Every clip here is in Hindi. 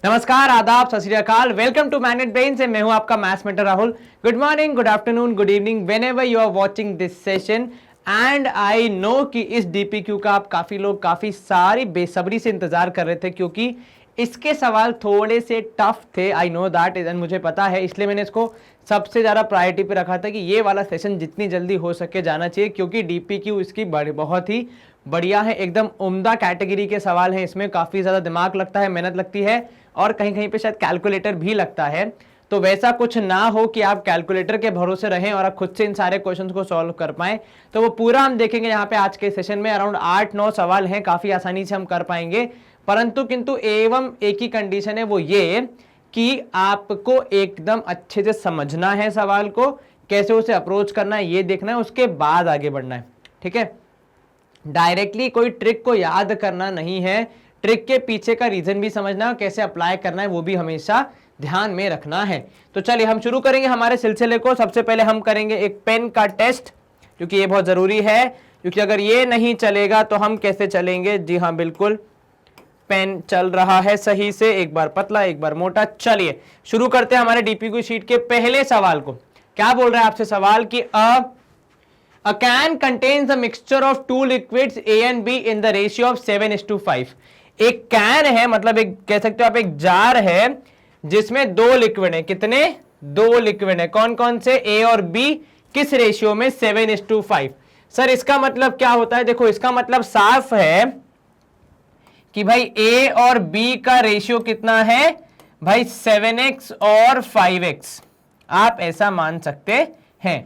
नमस्कार, आदाब, सत श्री अकाल। वेलकम टू मैग्नेट ब्रेन से मैं हूं आपका maths mentor Rahul. Good morning, good afternoon, good evening, whenever you are watching this session. And I know कि इस डीपीक्यू का आप काफी लोग काफी सारी बेसब्री से इंतजार कर रहे थे, क्योंकि इसके सवाल थोड़े से टफ थे। आई नो दैट, मुझे पता है, इसलिए मैंने इसको सबसे ज़्यादा प्रायोरिटी पे रखा था कि ये वाला सेशन जितनी जल्दी हो सके जाना चाहिए, क्योंकि डीपीक्यू इसकी बहुत ही बढ़िया है, एकदम उम्दा कैटेगरी के सवाल हैं। इसमें काफ़ी ज़्यादा दिमाग लगता है, मेहनत लगती है, और कहीं कहीं पे शायद कैलकुलेटर भी लगता है। तो वैसा कुछ ना हो कि आप कैलकुलेटर के भरोसे रहें और आप खुद से इन सारे क्वेश्चंस को सॉल्व कर पाएं। तो वो पूरा हम देखेंगे यहाँ पे आज के सेशन में। अराउंड 8-9 सवाल हैं, काफ़ी आसानी से हम कर पाएंगे। परंतु किंतु एवं एक ही कंडीशन है, वो ये कि आपको एकदम अच्छे से समझना है सवाल को, कैसे उसे अप्रोच करना है ये देखना है, उसके बाद आगे बढ़ना है। ठीक है, डायरेक्टली कोई ट्रिक को याद करना नहीं है, ट्रिक के पीछे का रीजन भी समझना है, कैसे अप्लाई करना है वो भी हमेशा ध्यान में रखना है। तो चलिए हम शुरू करेंगे हमारे सिलसिले को। सबसे पहले हम करेंगे एक पेन का टेस्ट, क्योंकि ये बहुत जरूरी है, क्योंकि अगर ये नहीं चलेगा तो हम कैसे चलेंगे। जी हाँ, बिल्कुल, पेन चल रहा है सही से, एक बार पतला एक बार मोटा। चलिए शुरू करते हैं हमारे डीपीक्यू शीट के पहले सवाल को। क्या बोल रहा है आपसे सवाल कि A can contains a mixture of two liquids A and B in the ratio of 7:5। एक कैन है, मतलब एक कह सकते हो आप एक जार है जिसमें दो लिक्विड है। कितने? दो लिक्विड है। कौन कौन से? ए और बी। किस रेशियो में? 7:5। सर इसका मतलब क्या होता है? देखो, इसका मतलब साफ है कि भाई ए और बी का रेशियो कितना है भाई? 7x और 5x। आप ऐसा मान सकते हैं।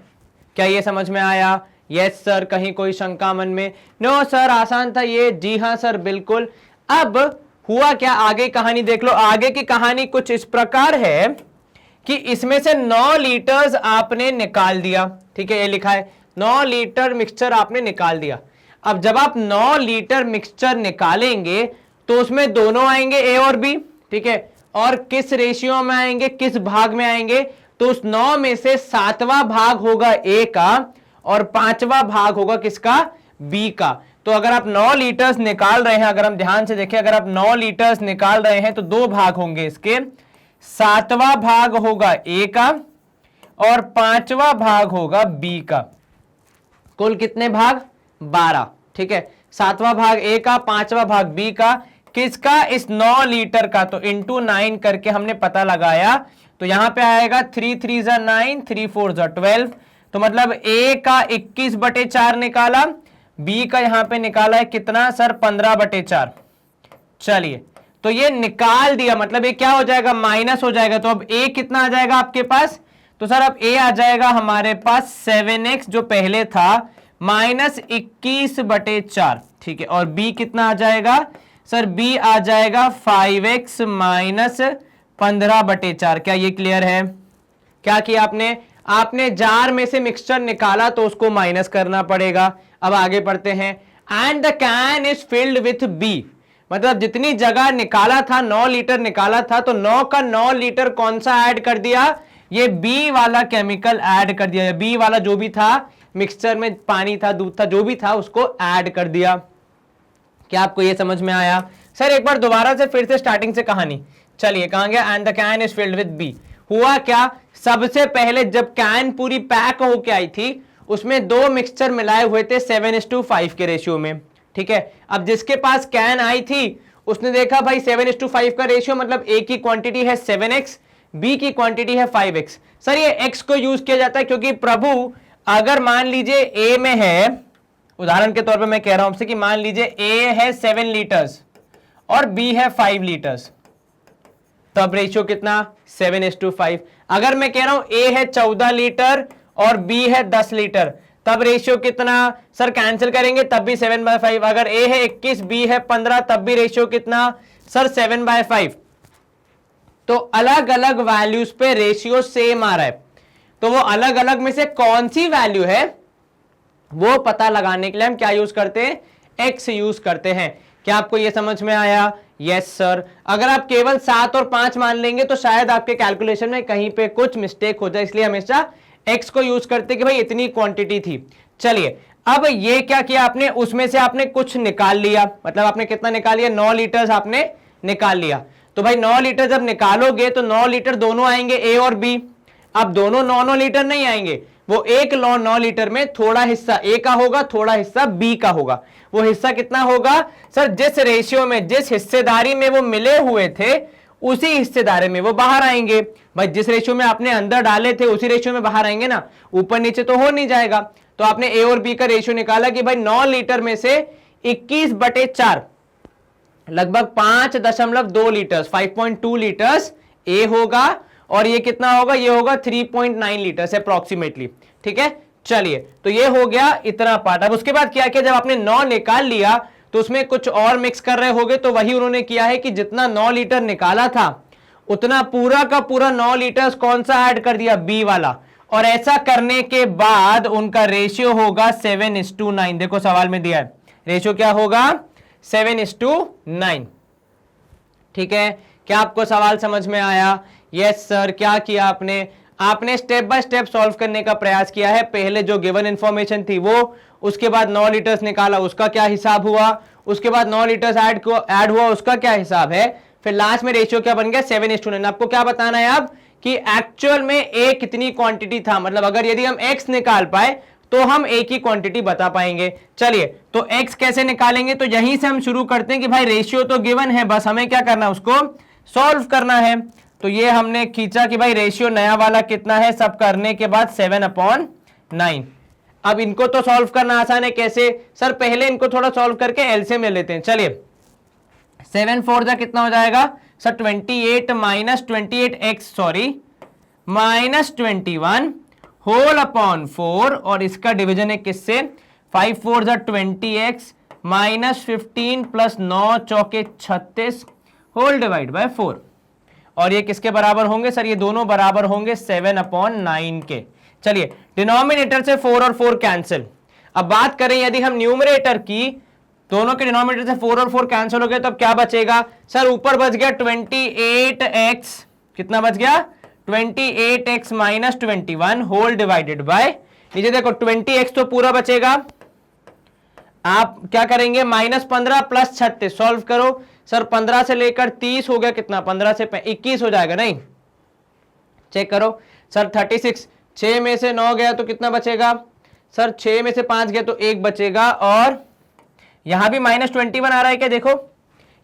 क्या ये समझ में आया? Yes sir. कहीं कोई शंका मन में? नो सर, आसान था ये। जी हाँ सर, बिल्कुल। अब हुआ क्या, आगे कहानी देख लो। आगे की कहानी कुछ इस प्रकार है कि इसमें से 9 लीटर्स आपने निकाल दिया। ठीक है, ये लिखा है 9 लीटर मिक्सचर आपने निकाल दिया। अब जब आप 9 लीटर मिक्सचर निकालेंगे तो उसमें दोनों आएंगे, ए और बी। ठीक है, और किस रेशियो में आएंगे, किस भाग में आएंगे? तो उस 9 में से 7वां भाग होगा ए का और 5वां भाग होगा किसका? बी का। तो अगर आप 9 लीटर्स निकाल रहे हैं, अगर हम ध्यान से देखें, अगर आप 9 लीटर्स निकाल रहे हैं तो 2 भाग होंगे इसके। 7वां भाग होगा ए का और 5वां भाग होगा बी का। कुल कितने भाग? 12। ठीक है, 7वां भाग ए का, 5वां भाग बी का। किसका? इस 9 लीटर का। तो इंटू 9 करके हमने पता लगाया, तो यहां पे आएगा 3 3 जा 9, 3 4 जा 12। तो मतलब ए का 21/4 निकाला, बी का यहां पे निकाला है कितना सर? 15/4। चलिए, तो ये निकाल दिया, मतलब ये क्या हो जाएगा? माइनस हो जाएगा। तो अब ए कितना आ जाएगा आपके पास? तो सर अब ए आ जाएगा हमारे पास 7x जो पहले था माइनस 21/4। ठीक है, और बी कितना आ जाएगा सर? बी आ जाएगा 5x माइनस 15/4। क्या ये क्लियर है? क्या किया आपने? आपने जार में से मिक्सचर निकाला तो उसको माइनस करना पड़ेगा। अब आगे पढ़ते हैं। And the can is filled with B, मतलब जितनी जगह निकाला था, 9 लीटर निकाला था, तो 9 का 9 लीटर कौन सा ऐड कर दिया? ये बी वाला केमिकल ऐड कर दिया। बी वाला जो भी था मिक्सचर में, पानी था, दूध था, जो भी था, उसको ऐड कर दिया। क्या आपको ये समझ में आया? सर एक बार दोबारा से फिर से स्टार्टिंग से कहानी। चलिए, कहां गया? And the can is filled with B. हुआ क्या? सबसे पहले जब कैन पूरी पैक होके आई थी, उसमें 2 मिक्सचर मिलाए हुए थे 7:5 के रेशियो में। ठीक है, अब जिसके पास कैन आई थी उसने देखा भाई 7:5 का रेशियो, मतलब ए की क्वांटिटी है 7x, बी की क्वांटिटी है 5x। सर ये x को यूज किया जाता है क्योंकि प्रभु अगर मान लीजिए ए में है, उदाहरण के तौर पे मैं कह रहा हूं आपसे कि मान लीजिए ए है 7 लीटर्स और बी है 5 लीटर्स, तब रेशियो कितना? 7:5। अगर मैं कह रहा हूं ए है 14 लीटर और बी है 10 लीटर, तब रेशियो कितना? सर कैंसिल करेंगे तब भी 7/5। अगर ए है 21, बी है 15, तब भी रेशियो कितना? सर 7/5। तो अलग अलग वैल्यूज पे रेशियो सेम आ रहा है, तो वो अलग अलग में से कौन सी वैल्यू है वो पता लगाने के लिए हम क्या यूज करते हैं? एक्स यूज करते हैं। क्या आपको ये समझ में आया? Yes sir. अगर आप केवल 7 और 5 मान लेंगे तो शायद आपके कैलकुलेशन में कहीं पे कुछ मिस्टेक हो जाए, इसलिए हमेशा एक्स को यूज करते कि भाई इतनी क्वांटिटी थी। चलिए, अब ये क्या किया आपने? उसमें से आपने कुछ निकाल लिया, मतलब आपने कितना निकाल लिया? 9 लीटर्स आपने निकाल लिया। तो भाई 9 लीटर जब निकालोगे तो 9 लीटर दोनों आएंगे ए और बी। अब दोनों 9 लीटर नहीं आएंगे, वो एक 9 लीटर में थोड़ा हिस्सा ए का होगा, थोड़ा हिस्सा बी का होगा। वो हिस्सा कितना होगा सर? जिस रेशियो में, जिस हिस्सेदारी में वो मिले हुए थे उसी हिस्सेदारी में वो बाहर आएंगे। भाई जिस रेशियो में आपने अंदर डाले थे उसी रेशियो में बाहर आएंगे ना, ऊपर नीचे तो हो नहीं जाएगा। तो आपने ए और बी का रेशियो निकाला कि भाई 9 लीटर में से 21/4 लगभग 5.2 लीटर, 5.2 लीटर्स ए होगा, और ये कितना होगा? ये होगा 3.9 लीटर्स अप्रोक्सीमेटली। ठीक है, चलिए, तो ये हो गया इतना पार्ट। अब उसके बाद क्या किया? जब आपने 9 निकाल लिया तो उसमें कुछ और मिक्स कर रहे होगे, तो वही उन्होंने किया है कि जितना 9 लीटर निकाला था उतना पूरा का पूरा 9 लीटर कौन सा ऐड कर दिया? बी वाला। और ऐसा करने के बाद उनका रेशियो होगा 7:9। देखो सवाल में दिया है रेशियो क्या होगा? 7:9। ठीक है, क्या आपको सवाल समझ में आया? Yes sir. क्या किया आपने? आपने स्टेप बाय स्टेप सॉल्व करने का प्रयास किया है। पहले जो गिवन इंफॉर्मेशन थी वो, उसके बाद 9 लीटर्स निकाला उसका क्या हिसाब हुआ, उसके बाद 9 लीटर्स ऐड हुआ उसका क्या हिसाब है, फिर लास्ट में रेशियो क्या बन गया? 7:9। आपको क्या बताना है अब कि एक्चुअल में ए कितनी क्वांटिटी था, मतलब अगर यदि हम एक्स निकाल पाए तो हम ए की क्वांटिटी बता पाएंगे। चलिए, तो एक्स कैसे निकालेंगे? तो यहीं से हम शुरू करते हैं कि भाई रेशियो तो गिवन है, बस हमें क्या करना है? उसको सॉल्व करना है। तो ये हमने खींचा कि भाई रेशियो नया वाला कितना है, सब करने के बाद 7/9। अब इनको तो सॉल्व करना आसान है। कैसे सर? पहले इनको थोड़ा सॉल्व करके एलसीएम ले लेते हैं। चलिए, 7 4 जा कितना हो जाएगा sir? 28 minus 28x, sorry, minus 21 whole upon 4, और इसका डिवीजन है किससे? 5 4 जा 20x माइनस 15 प्लस 9 चौके 36 होल डिवाइड बाय 4। और ये किसके बराबर होंगे सर? ये दोनों बराबर होंगे 7/9 के। चलिए, डिनोमिनेटर से 4 और 4 कैंसिल। अब बात करें यदि हम न्यूमरेटर की, दोनों के डिनोमिनेटर से 4 और 4 कैंसिल हो गए, तब क्या बचेगा सर? ऊपर बच गया 28x, कितना बच गया? 28x minus 21 whole divided by, नीचे देखो 20x तो पूरा बचेगा। आप क्या करेंगे? -15 प्लस 36 सॉल्व करो सर। 15 से लेकर 30 हो गया, कितना? 15 से 21 हो जाएगा, नहीं? चेक करो सर। 36, 6 में से 9 गया तो कितना बचेगा सर? 6 में से 5 गया तो 1 बचेगा, और यहां भी -21 आ रहा है क्या? देखो,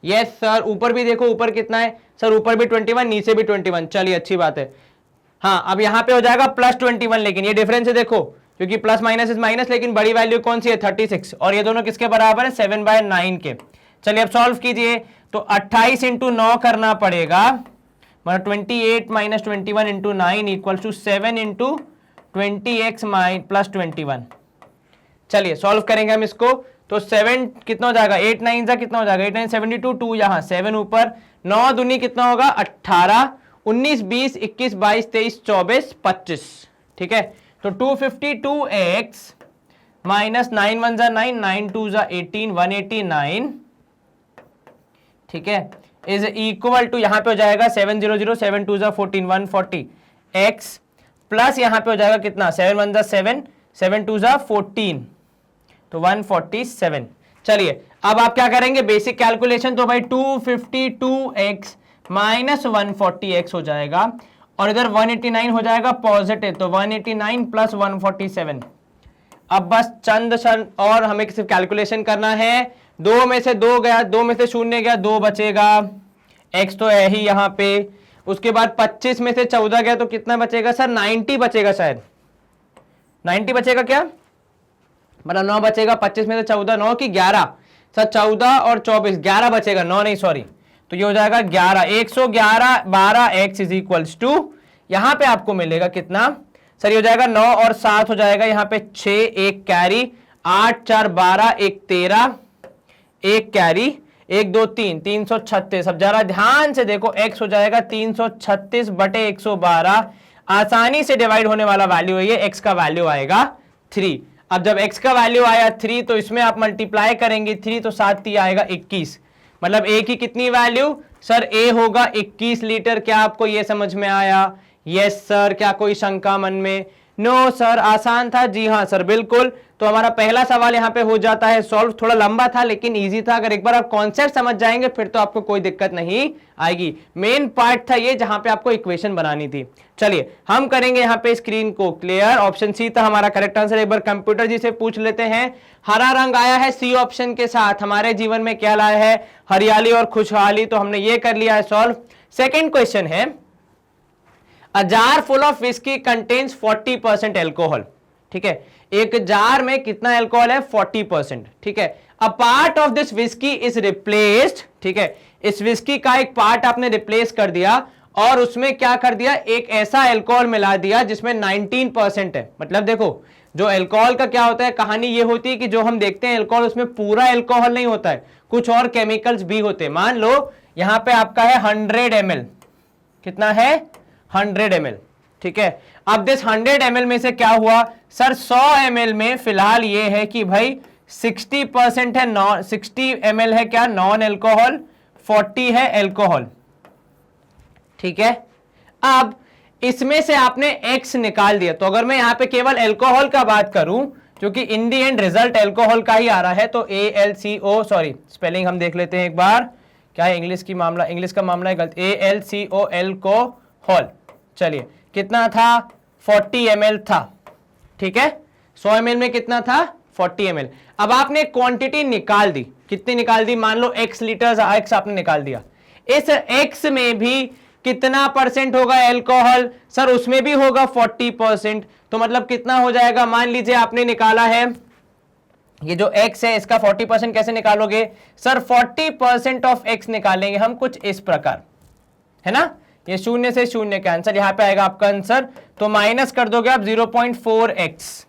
यस सर। ऊपर भी देखो, ऊपर कितना है सर? ऊपर भी 21, नीचे भी 21। चलिए, अच्छी बात है। हाँ, अब यहां पे हो जाएगा +21, लेकिन ये डिफरेंस है देखो, क्योंकि प्लस माइनस इज माइनस, लेकिन बड़ी वैल्यू कौन सी है? 36, और ये दोनों किसके बराबर है? 7/9 के। चलिए, अब सॉल्व कीजिए। तो 28 × 9 करना पड़ेगा, मतलब 28 minus 21 × 9 equal to 7 × 20x plus 21। चलिए, सॉल्व करेंगे हम इसको। तो 7 कितना हो जाएगा? 8 9 जा कितना हो जाएगा? 8 9 72, 2 यहाँ 7 ऊपर, 9 दूनी कितना होगा? 18, 19 20 21 22 23 24 25। ठीक है, तो 252x माइनस 9 1 जा 9, 9 2 जा 18, 189। ठीक है, इज इक्वल टू, यहां पे हो जाएगा 7 0 0, 7 2 जा 14, 140 x प्लस यहां पे हो जाएगा कितना? 7 1 जा 7, 7 2 जा 14, तो 147। चलिए, अब आप क्या करेंगे? Basic calculation. तो भाई 252x माइनस 140x हो जाएगा, और इधर 189 हो जाएगा पॉजिटिव, तो 189 प्लस 147। अब बस चंद क्षण और हमें सिर्फ कैलकुलेशन करना है। 2 में से 2 गया, 2 में से 0 गया, 2 बचेगा, x तो है ही यहाँ पे। उसके बाद 25 में से 14 गया तो कितना बचेगा सर? 90 बचेगा, शायद 90 बचेगा क्या? मतलब 9 बचेगा। 25 में से 14, 9 की 11 सर, 14 और 24, 11 बचेगा, 9 नहीं सॉरी। तो ये हो जाएगा 11, 111 12x इज इक्वल्स टू, यहां पे आपको मिलेगा कितना सर? ये हो जाएगा 9 और 7 हो जाएगा, यहाँ पे 6, 1 कैरी, 8 4 12, 1 13, 1 कैरी, 1 2 3, 336। अब जरा ध्यान से देखो, x हो जाएगा 336 बटे 112। आसानी से डिवाइड होने वाला वैल्यू है ये, x का वैल्यू आएगा 3। अब जब x का वैल्यू आया 3, तो इसमें आप मल्टीप्लाई करेंगे 3, तो 7 3 आएगा 21। मतलब a की कितनी वैल्यू सर? a होगा 21 लीटर। क्या आपको ये समझ में आया? Yes sir. क्या कोई शंका मन में? नो सर आसान था, जी हाँ सर बिल्कुल। तो हमारा पहला सवाल यहाँ पे हो जाता है सॉल्व। थोड़ा लंबा था लेकिन इजी था, अगर एक बार आप कॉन्सेप्ट समझ जाएंगे फिर तो आपको कोई दिक्कत नहीं आएगी। मेन पार्ट था ये जहां पे आपको इक्वेशन बनानी थी। चलिए हम करेंगे यहाँ पे स्क्रीन को क्लियर। ऑप्शन सी था हमारा करेक्ट आंसर। एक बार कंप्यूटर जी से पूछ लेते हैं, हरा रंग आया है सी ऑप्शन के साथ, हमारे जीवन में क्या लाया है? हरियाली और खुशहाली। तो हमने ये कर लिया है सॉल्व। सेकेंड क्वेश्चन है, a jar full of whisky contains 40% alcohol. ठीक है, एक जार में कितना एल्कोहल है? 40%। ठीक है, a part of this whisky is replaced. ठीक है, इस विस्की का एक पार्ट आपने रिप्लेस कर दिया और उसमें क्या कर दिया? एक ऐसा एल्कोहल मिला दिया जिसमें 19% है। मतलब देखो जो एल्कोहल का क्या होता है, कहानी ये होती है कि जो हम देखते हैं एल्कोहल, उसमें पूरा एल्कोहल नहीं होता है, कुछ और केमिकल्स भी होते हैं। मान लो यहां पे आपका है 100 ml, कितना है? 100 ml। ठीक है, अब दिस 100 ml में से क्या हुआ सर? 100 ml में फिलहाल ये है कि भाई 60% है 60 ml है क्या? नॉन एल्कोहल, 40 है एल्कोहल। ठीक है, अब इसमें से आपने X निकाल दिया। तो अगर मैं यहां पे केवल एल्कोहल का बात करूं, क्योंकि इन दी एंड रिजल्ट एल्कोहल का ही आ रहा है, तो ALCO, सॉरी स्पेलिंग हम देख लेते हैं एक बार, क्या है इंग्लिश की मामला, इंग्लिश का मामला है गलत, ALCO एल्कोहल। चलिए कितना था? 40 ml था। ठीक है, 100 ml में कितना था? 40 ml। अब आपने क्वांटिटी निकाल दी, कितनी निकाल दी? मान लो X लीटर X आपने निकाल दिया। इस X में भी कितना परसेंट होगा एल्कोहल? सर उसमें भी होगा 40%। तो मतलब कितना हो जाएगा? मान लीजिए आपने निकाला है ये जो X है, इसका 40% कैसे निकालोगे सर? 40% ऑफ X निकालेंगे हम कुछ इस प्रकार, है ना? ये शून्य से शून्य का आंसर यहां पे आएगा आपका आंसर। तो माइनस कर दोगे आप 0.4x।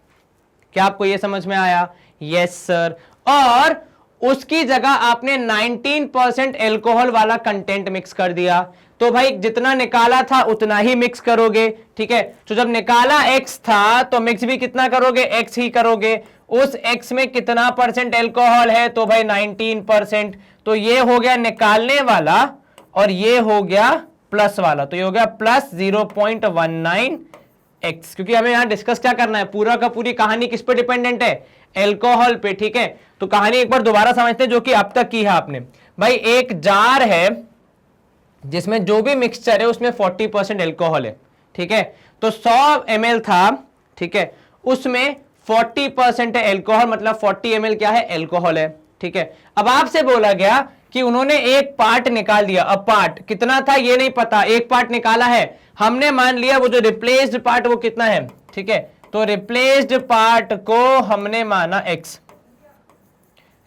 क्या आपको ये समझ में आया? Yes sir. और उसकी जगह आपने 19% एल्कोहल वाला कंटेंट मिक्स कर दिया। तो भाई जितना निकाला था उतना ही मिक्स करोगे। ठीक है, तो जब निकाला X था तो मिक्स भी कितना करोगे? X ही करोगे। उस X में कितना परसेंट एल्कोहल है? तो भाई 19%। तो ये हो गया निकालने वाला और ये हो गया प्लस वाला, तो ये हो गया प्लस 0.19x। क्योंकि हमें यहां डिस्कस क्या करना है, पूरा का पूरी कहानी किस पे डिपेंडेंट है? एल्कोहल पे। ठीक है, तो कहानी एक बार दोबारा समझते हैं जो कि अब तक की है आपने। भाई एक जार है जिसमें जो भी मिक्सचर है उसमें 40% एल्कोहल है। ठीक है, तो 100 ml था। ठीक है, उसमें 40% है एल्कोहल, मतलब 40 ml क्या है? एल्कोहल है। ठीक है, अब आपसे बोला गया कि उन्होंने एक पार्ट निकाल दिया। अब पार्ट कितना था ये नहीं पता, एक पार्ट निकाला है हमने, मान लिया वो जो रिप्लेस्ड पार्ट वो कितना है। ठीक है, तो रिप्लेस्ड पार्ट को हमने माना X,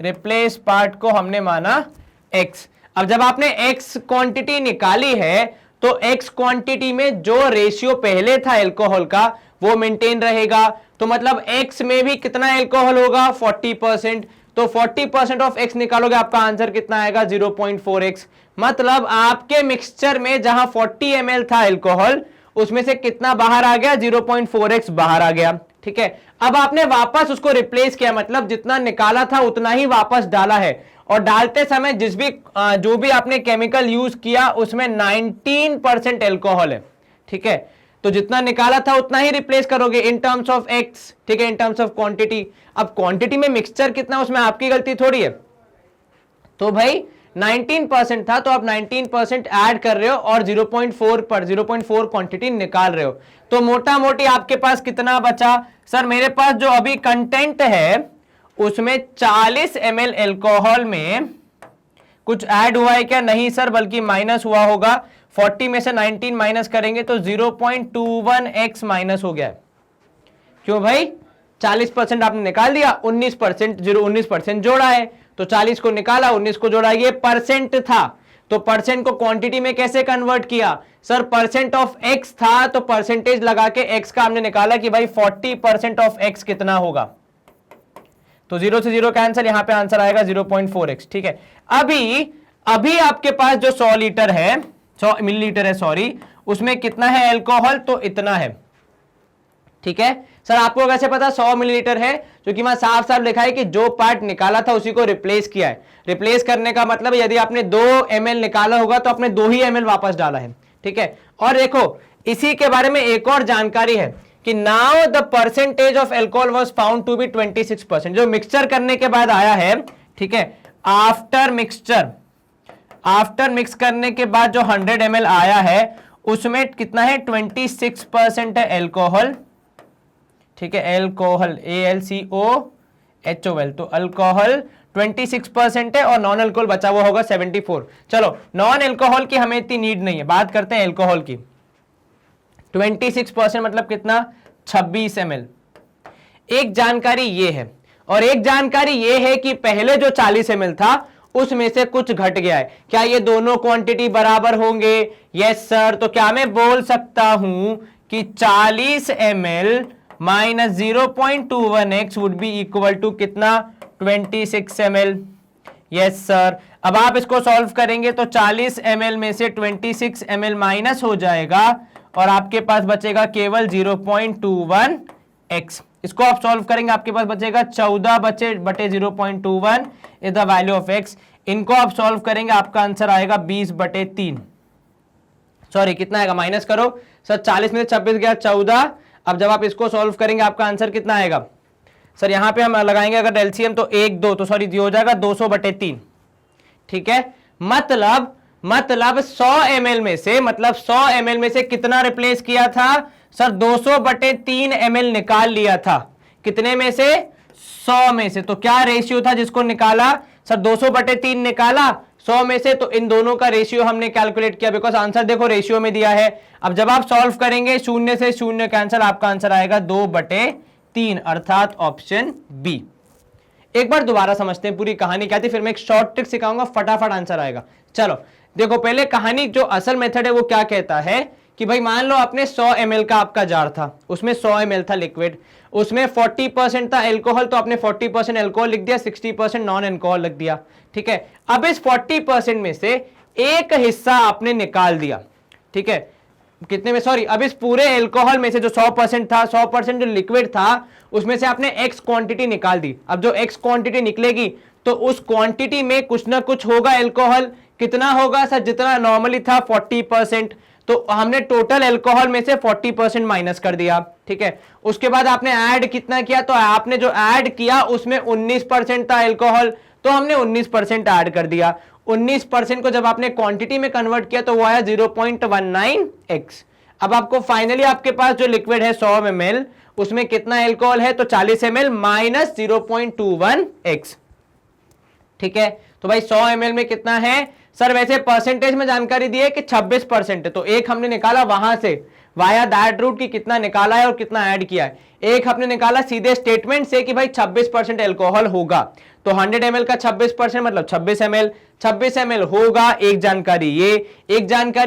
रिप्लेस पार्ट को हमने माना X। अब जब आपने X क्वांटिटी निकाली है तो X क्वांटिटी में जो रेशियो पहले था एल्कोहल का वो मेंटेन रहेगा। तो मतलब X में भी कितना एल्कोहल होगा? 40%। तो 40% ऑफ X निकालोगे, आपका आंसर कितना आएगा? 0.4x। मतलब आपके मिक्सचर में जहां 40 ml था एल्कोहल, उसमें से कितना बाहर आ गया? 0.4x बाहर आ गया। ठीक है, अब आपने वापस उसको रिप्लेस किया, मतलब जितना निकाला था उतना ही वापस डाला है। और डालते समय जो भी आपने केमिकल यूज किया उसमें 19% एल्कोहल है। ठीक है, तो जितना निकाला था उतना ही रिप्लेस करोगे इन टर्म्स ऑफ X। ठीक है, इन टर्म्स ऑफ क्वांटिटी। अब क्वांटिटी में मिक्सचर कितना, उसमें आपकी गलती थोड़ी है। तो भाई 19% था तो आप 19% ऐड कर रहे हो और 0.4 क्वांटिटी निकाल रहे हो। तो मोटा मोटी आपके पास कितना बचा? सर मेरे पास जो अभी कंटेंट है उसमें 40 ml एल्कोहल में कुछ ऐड हुआ है क्या? नहीं सर, बल्कि माइनस हुआ होगा। 40 में से 19 माइनस करेंगे तो 0.21x माइनस हो गया। क्यों भाई? 40% आपने निकाल दिया, 19% जोड़ा है, तो 40 को निकाला 19 को जोड़ा, ये परसेंट था। तो परसेंट को क्वांटिटी में कैसे कन्वर्ट किया? सर परसेंट ऑफ X था तो परसेंटेज लगा के X का हमने निकाला कि भाई 40% ऑफ X कितना होगा। तो 0 से 0 कैंसिल, यहां पे आंसर आएगा 0.4x। ठीक है, अभी आपके पास जो 100 लीटर है, 100 मिलीलीटर है सॉरी, उसमें कितना है एल्कोहल? तो इतना है। ठीक है सर, आपको कैसे पता 100 मिलीलीटर है? क्योंकि वहां साफ साफ लिखा है कि जो पार्ट निकाला था उसी को रिप्लेस किया है। रिप्लेस करने का मतलब यदि आपने 2 ml निकाला होगा तो आपने 2 ही ml वापस डाला है। ठीक है, और देखो इसी के बारे में एक और जानकारी है कि now the percentage of alcohol was found to be 26%। जो मिक्सचर करने के बाद आया है, ठीक है, आफ्टर मिक्स करने के बाद जो 100 ml आया है उसमें कितना है, 26% है एल्कोहल, ठीक है, एल्कोहल ALCOHOL, तो अल्कोहल 26% है और नॉन अल्कोहल बचा हुआ होगा 74। चलो नॉन अल्कोहल की हमें इतनी नीड नहीं है, बात करते हैं एल्कोहल की। 26% मतलब कितना, 26 ml। एक जानकारी ये है और एक जानकारी ये है कि पहले जो 40 ml था उसमें से कुछ घट गया है। क्या ये दोनों क्वांटिटी बराबर होंगे? Yes sir. तो क्या मैं बोल सकता हूं कि 40 ml minus 0.21x would be equal to कितना, 26 ml। Yes sir. अब आप इसको सॉल्व करेंगे तो 40 ml में से 26 ml माइनस हो जाएगा और आपके पास बचेगा केवल 0.21x। इसको आप सॉल्व करेंगे, आपके पास बचेगा 14 बटे 0.21 is the value of x। इनको आप सॉल्व करेंगे, आपका आंसर आएगा 20/3। सॉरी, कितना आएगा, माइनस करो सर, 40 में से 26 गया 14। अब जब आप इसको सॉल्व करेंगे आपका आंसर कितना आएगा सर, यहां पे हम लगाएंगे अगर एलसीएम तो 1 2, तो सॉरी ये हो जाएगा 200/3, ठीक है। मतलब 100 ml में से, मतलब 100 ml में से कितना रिप्लेस किया था सर, 200/3 ml निकाल लिया था। कितने में से, 100 में से। तो क्या रेशियो था जिसको निकाला सर, 200/3 निकाला 100 में से, तो इन दोनों का रेशियो हमने कैलकुलेट किया, बिकॉज आंसर देखो रेशियो में दिया है। अब जब आप सॉल्व करेंगे 0 से 0 कैंसिल, आपका आंसर आएगा 2/3, अर्थात ऑप्शन बी। एक बार दोबारा समझते हैं पूरी कहानी क्या थी, फिर मैं एक शॉर्ट ट्रिक सिखाऊंगा, फटाफट आंसर आएगा। चलो देखो, पहले कहानी जो असल मेथड है वो क्या कहता है कि भाई मान लो आपने 100 ml का आपका जार था, उसमें 100 ml था लिक्विड, उसमें 40% था एल्कोहल, तो आपने 40% एल्कोहल लिख दिया, 60% नॉन एल्कोहल लिख दिया, ठीक है। अब इस 40% में से एक हिस्सा आपने निकाल दिया, ठीक है, कितने में, सॉरी, अब इस पूरे एल्कोहल में से जो 100% था, 100% जो लिक्विड था, उसमें से आपने x क्वांटिटी निकाल दी। अब जो x क्वांटिटी निकलेगी तो उस क्वांटिटी में कुछ ना कुछ होगा एल्कोहल। कितना होगा सर, जितना नॉर्मली था 40%, तो हमने टोटल एल्कोहल में से 40% माइनस कर दिया, ठीक है। उसके बाद आपने ऐड कितना किया, तो आपने जो ऐड किया उसमें 19% था एल्कोहल, तो हमने 19% ऐड कर दिया। 19% को जब आपने क्वांटिटी में कन्वर्ट किया तो वो आया 0.19x। अब आपको फाइनली आपके पास जो लिक्विड है 100 ml, उसमें कितना एल्कोहल है, तो 40 ml माइनस 0.21x, ठीक है। तो भाई 100 ml में कितना है सर, वैसे परसेंटेज में जानकारी दी है कि 26% है, तो एक हमने निकाला वहां से वाया दैट रूट की कितना निकाला है और कितना ऐड किया है। एक हमने निकाला सीधे स्टेटमेंट से कि भाई 26% एल्कोहल होगा, तो 100 ml का 26% मतलब 26 ml, 26 ml होगा। एक जानकारी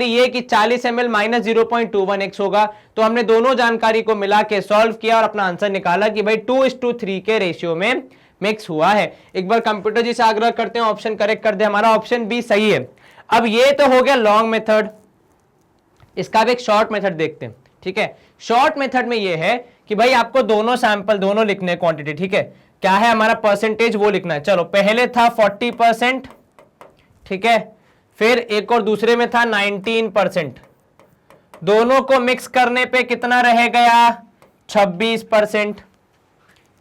ये कि 40 ml माइनस 0.21x होगा। तो हमने दोनों जानकारी को मिला के सॉल्व किया और अपना आंसर निकाला कि भाई 2:3 के रेशियो में मिक्स हुआ है। एक बार कंप्यूटर जी से आग्रह करते हैं ऑप्शन करेक्ट कर दे, हमारा ऑप्शन बी सही है। अब ये तो हो गया लॉन्ग मेथड, इसका भी एक शॉर्ट मेथड देखते हैं, ठीक है। शॉर्ट मेथड में ये है कि भाई आपको दोनों सैंपल दोनों लिखने क्वांटिटी, ठीक है, क्या है हमारा परसेंटेज वो लिखना है। चलो पहले था 40%, ठीक है, फिर एक और दूसरे में था 19%, दोनों को मिक्स करने पे कितना रह गया, 26%,